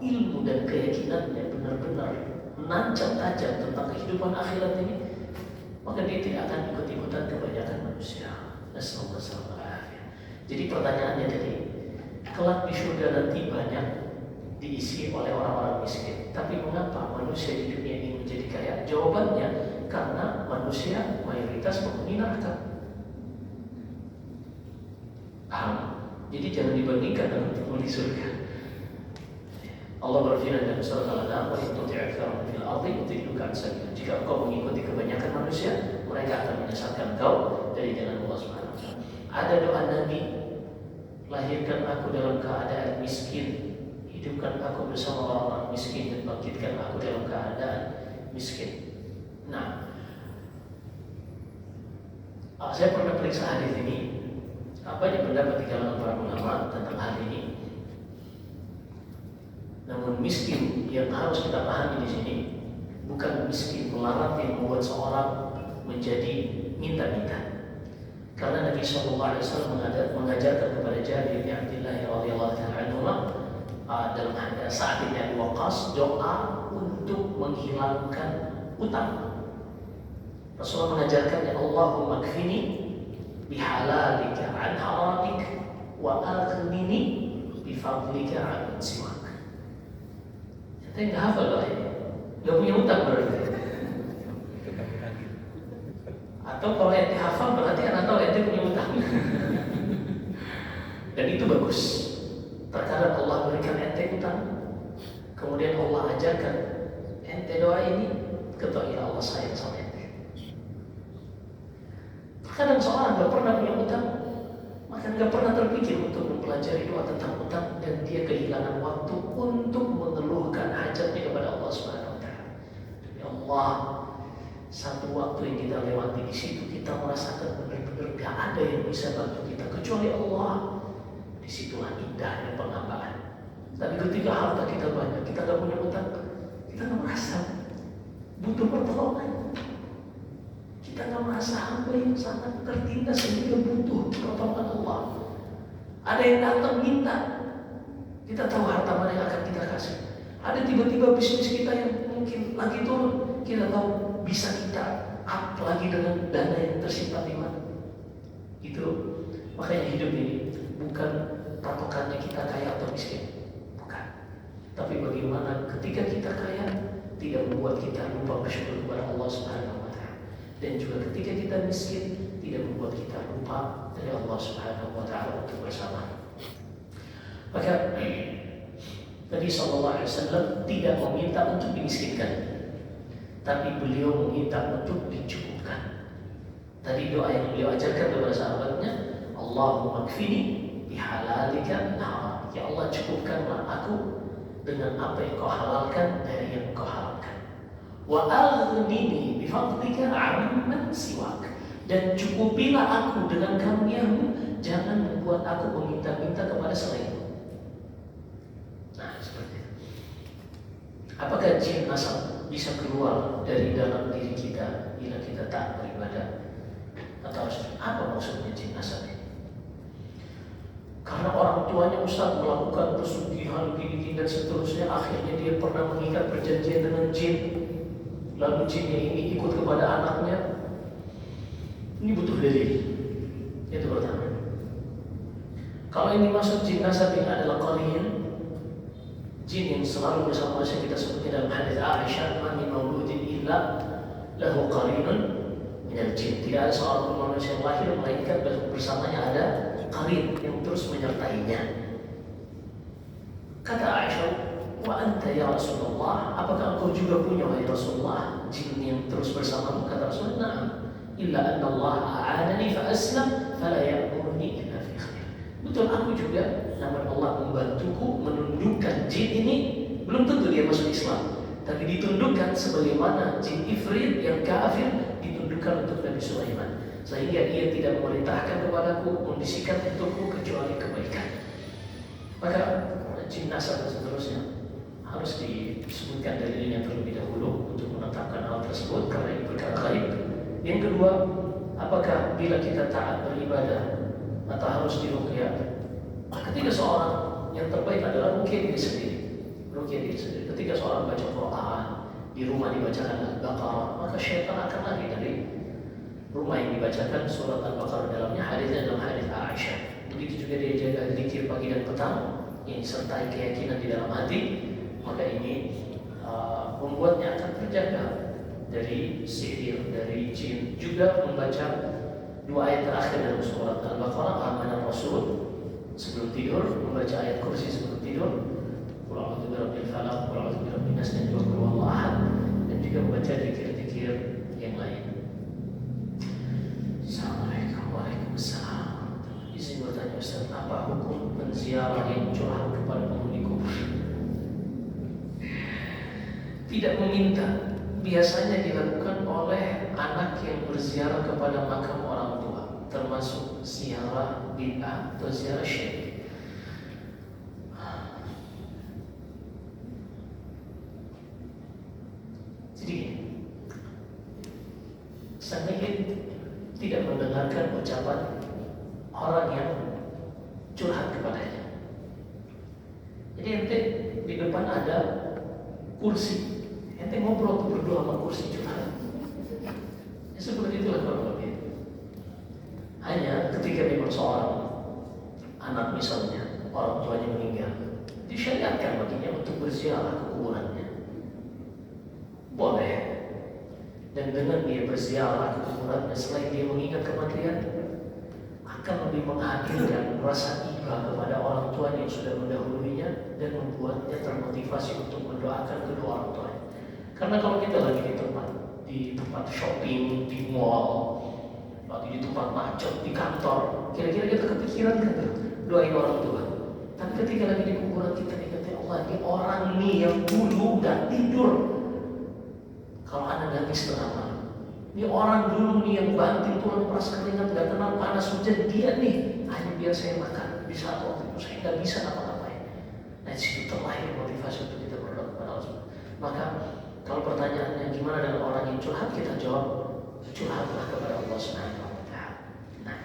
[SPEAKER 1] ilmu dan keyakinannya benar-benar menancap tajam tentang kehidupan akhirat ini, maka dia tidak akan ikut-ikutan kebanyakan manusia. Nasallallahu alaihi. Jadi pertanyaannya tadi, kelak di surga nanti banyak diisi oleh orang-orang miskin. Tapi mengapa manusia di dunia ini menjadi kaya? Jawabannya karena manusia mayoritas penghuni neraka. Paham? Jadi jangan dibandingkan dengan penghuni surga. Allah berfirman dalam surah Al-An'am, "Wa in tuti' aktsara fil ardi yudilluka 'an sabilillah." Jika engkau mengikuti kebanyakan manusia, mereka akan menyesatkan engkau dari jalan Allah Subhanahu wa taala. Ada doa Nabi, lahirkan aku dalam keadaan miskin, hidupkan aku bersama orang-orang miskin, dan bangkitkan aku dalam keadaan miskin. Nah, saya pernah periksa hadis ini. Apa yang pendapat di kalangan para ulama tentang hal ini? Namun miskin yang harus kita pahami di sini bukan miskin melarat yang membuat seorang menjadi minta-minta. Karena Nabi Shallallahu Alaihi Wasallam mengajarkan kepada Jabir bin Abdullah radhiyallahu anhu dalam saat ini Abi Waqqas doa untuk menghilangkan utang. Rasulullah mengajarkan, ya Allahumma kfini bihalalika an haramik wa aghnini bifadlika an siwak. Saya nggak hafal doa ini, nggak punya utang berarti. Atau kalau ente hafal berarti anak tahu ente punya utang. Dan itu bagus. Terkadang Allah berikan ente utang, kemudian Allah ajarkan ente doa ini, ketahui Allah sayang sama ente. Terkadang seorang nggak pernah punya utang, maka nggak pernah terpikir untuk mempelajari doa tentang utang, dan dia kehilangan waktu untuk mengeluhkan hajatnya kepada Allah Subhanahu Wa Taala. Demi Allah, satu waktu yang kita lewati di situ kita merasakan benar-benar gak ada yang bisa bantu kita kecuali Allah. Disitulah indahnya penghambaan. Tapi ketika harta kita banyak, kita gak punya utang, kita gak merasa butuh pertolongan. Kita gak merasa hamba yang sangat tertindas sehingga butuh pertolongan Allah. Ada yang datang minta, kita tahu harta mana yang akan kita kasih. Ada tiba-tiba bisnis kita yang mungkin lagi turun, kita tahu bisa kita up lagi dengan dana yang tersimpan di mana. Itu makanya hidup ini bukan patokannya kita kaya atau miskin, bukan. Tapi bagaimana ketika kita kaya tidak membuat kita lupa bersyukur kepada Allah Subhanahu Wa Taala, dan juga ketika kita miskin tidak membuat kita lupa dari Allah Subhanahu Wa Taala untuk bersama. Maka Nabi Sallallahu Alaihi Wasallam tidak meminta untuk dimiskinkan, tapi beliau meminta untuk dicukupkan. Tadi doa yang beliau ajarkan kepada sahabatnya, Allahumma kfini bihalalika min haram. Ya Allah, cukupkanlah aku dengan apa yang kau halalkan dari yang kau haramkan. Wa aghnini bifadlika amman siwak. Dan cukupilah aku dengan karunia-Mu, jangan membuat aku meminta-minta kepada selain-Mu. Nah, seperti itu. Apakah jin nasab bisa keluar dari dalam diri kita bila kita tak beribadah? Atau apa maksudnya jin nasab ini? Karena orang tuanya Ustaz melakukan pesugihan gini-gini dan seterusnya, akhirnya dia pernah mengikat perjanjian dengan jin, lalu jinnya ini ikut kepada anaknya. Ini butuh dalil. Itu pertama. Kalau ini maksud jin nasab ini adalah qarin, jin yang selalu bersama manusia, kita sebutnya dalam hadis Aisyah, "Ma min mauludin illa lahu qarinun minal jin." Tidak ada seorang manusia yang lahir melainkan bersamanya ada qarin yang terus menyertainya. Kata Aisyah, wa anta ya Rasulullah, apakah engkau juga punya wahai Rasulullah jin yang terus bersamamu? Kata Rasulullah, na'am, illa anna Allah a'adani fa aslam fala ya'muruni illa fi khair. Betul, aku juga, namun Allah membantuku menundukkan jin ini. Belum tentu dia masuk Islam, tapi ditundukkan sebagaimana jin ifrit yang kafir ditundukkan untuk Nabi Sulaiman, sehingga ia tidak memerintahkan kepadaku, membisikkan untukku kecuali kebaikan. Maka jin nasab dan seterusnya harus disebutkan dalilnya terlebih dahulu untuk menetapkan hal tersebut karena ini perkara gaib. Yang kedua, apakah bila kita taat beribadah atau harus diruqyah? Ketika seorang yang terbaik adalah ruqyah diri sendiri. Ketika seorang baca Quran di rumah dibacakan Al-Baqarah, maka syaitan akan lari dari rumah yang dibacakan surat Al-Baqarah dalamnya. Hadisnya dalam hadis Aisyah. Begitu juga dia jaga zikir pagi dan petang yang disertai keyakinan di dalam hati, maka ini membuatnya akan terjaga dari sihir, dari jin. Juga membaca 2 ayat terakhir dalam surat Al-Baqarah, Amanar Rasul sebelum tidur, membaca ayat kursi sebelum tidur, Qul a'udzu birabbil falaq, Qul a'udzu birabbin nas, dan juga Qul huwallahu ahad, dan juga membaca zikir-zikir yang lain. Assalamualaikum warahmatullahi wabarakatuh. Izin bertanya Ustaz, apa hukum menziarah yang curhat kepada penghuni kubur? Tidak meminta, biasanya dilakukan oleh anak yang berziarah kepada makam orang tua, termasuk ziarah bid'ah atau ziarah syirik. Jadi, sang ingin tidak mendengarkan ucapan orang yang curhat kepadanya. Jadi ente di depan ada kursi, ente ngobrol tuh berdua sama kursi curhat. Ya seperti itulah kalau lebih. Hanya ketika memang seorang anak misalnya orang tuanya meninggal, disyariatkan baginya untuk berziarah ke kuburannya. Boleh. Dan dengan dia berziarah ke kuburannya, selain dia mengingat kematian, akan lebih menghadirkan rasa iba kepada orang tuanya yang sudah mendahulunya dan membuatnya termotivasi untuk mendoakan kedua orang tuanya. Karena kalau kita lagi di tempat shopping, di mall, lagi di tempat macet, di kantor, kira-kira kita kepikiran kan doain orang tua. Tapi ketika lagi di kuburan kita ingat, ya Allah, ini orang nih yang dulu gak tidur kalau anak nangis tengah malam. Ini orang dulu nih yang banting tulang peras keringat, gak kenal panas hujan, dia nih hanya biar saya makan. Di saat waktu itu saya gak bisa apa-apain. Nah disitu terlahir motivasi untuk kita berdoa kepada Allah. Maka kalau pertanyaannya gimana dengan orang yang curhat, kita jawab, curhatlah kepada Allah Subhanahu wa Ta'ala. Nah,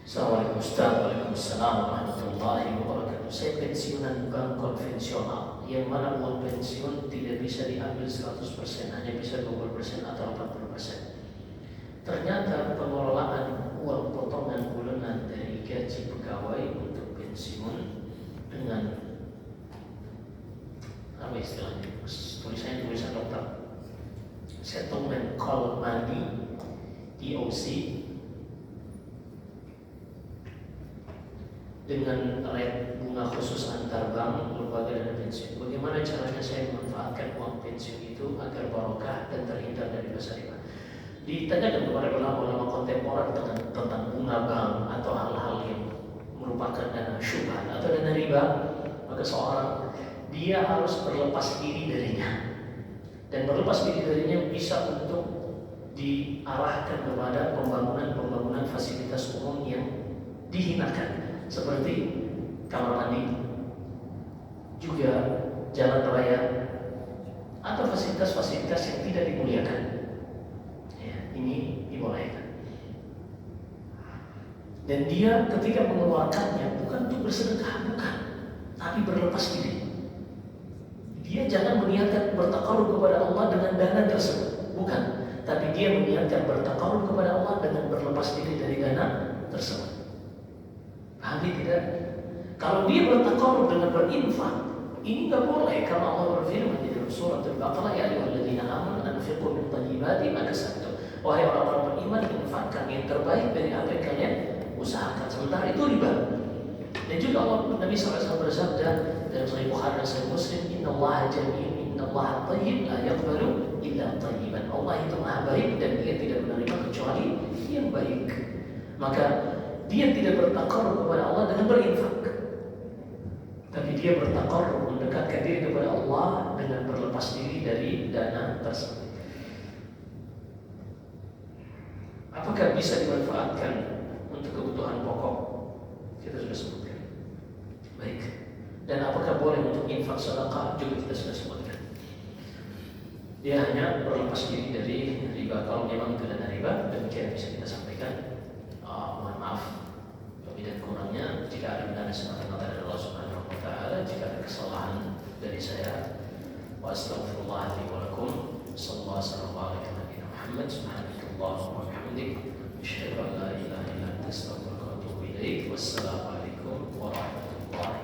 [SPEAKER 1] Assalamualaikum Waalaikumsalam warahmatullahi wabarakatuh. Saya pensiunan bank konvensional, yang mana uang pensiun tidak bisa diambil 100%, hanya bisa 20% atau 40%. Ternyata pengelolaan uang potongan bulanan dari gaji pegawai untuk pensiun dengan apa istilahnya? Tulisan dokter. Settlement call money, DOC, dengan rate bunga khusus antar bank, lembaga dana pensiun. Bagaimana caranya saya memanfaatkan uang pensiun itu agar barokah dan terhindar dari dosa riba? Ditanyakan kepada ulama-ulama kontemporer tentang bunga bank atau hal-hal yang merupakan dana syubhat atau dana riba, maka seorang dia harus berlepas diri darinya. Dan berlepas diri darinya bisa untuk diarahkan kepada pembangunan fasilitas umum yang dihinakan, seperti kamar mandi, juga jalan raya, atau fasilitas-fasilitas yang tidak dimuliakan. Ya, ini dibolehkan. Dan dia ketika mengeluarkannya bukan untuk bersedekah, bukan, tapi berlepas diri. Dia jangan meniatkan bertakarub kepada Allah dengan dana tersebut, bukan, tapi dia meniatkan bertakarub kepada Allah dengan berlepas diri dari dana tersebut. Paham tidak? Kalau dia bertakarub dengan berinfak, ini nggak boleh, karena Allah berfirman di dalam surat Al-Baqarah, ya ayyuhalladzina amanu anfiqu min thayyibati ma kasabtum. Wahai orang-orang beriman, infakkan yang terbaik dari apa yang kalian usahakan. Sementara itu riba. Dan juga Allah Nabi SAW bersabda dalam Sahih Bukhari dan Sahih Muslim, Inna Allah jamil, Inna Allah tayyib, la yaqbalu illa tayyiban. Allah itu maha baik dan Dia tidak menerima kecuali yang baik. Maka dia tidak bertaqarrub kepada Allah dengan berinfak, tapi dia bertaqarrub, mendekatkan diri kepada Allah dengan berlepas diri dari dana tersebut. Apakah bisa dimanfaatkan untuk kebutuhan pokok? Kita sudah sebutkan. Baik. Dan apakah boleh untuk infak sedekah? Juga kita sudah sebutkan. Dia hanya berlepas diri dari riba. Kalau memang itu dana riba, demikian bisa kita sampaikan. Mohon maaf lebih dan kurangnya. Jika ada benar semata-mata dari Allah Subhanahu wa Ta'ala, jika ada kesalahan dari saya, wa astaghfirullahaladzim wa lakum. Sallallahu alaihi wa sallam. Muhammad subhanallahi wa bihamdihi, asyhadu an la ilaha illa anta, astaghfiruka wa atubu ilaik. Wassalamu alaikum warahmatullahi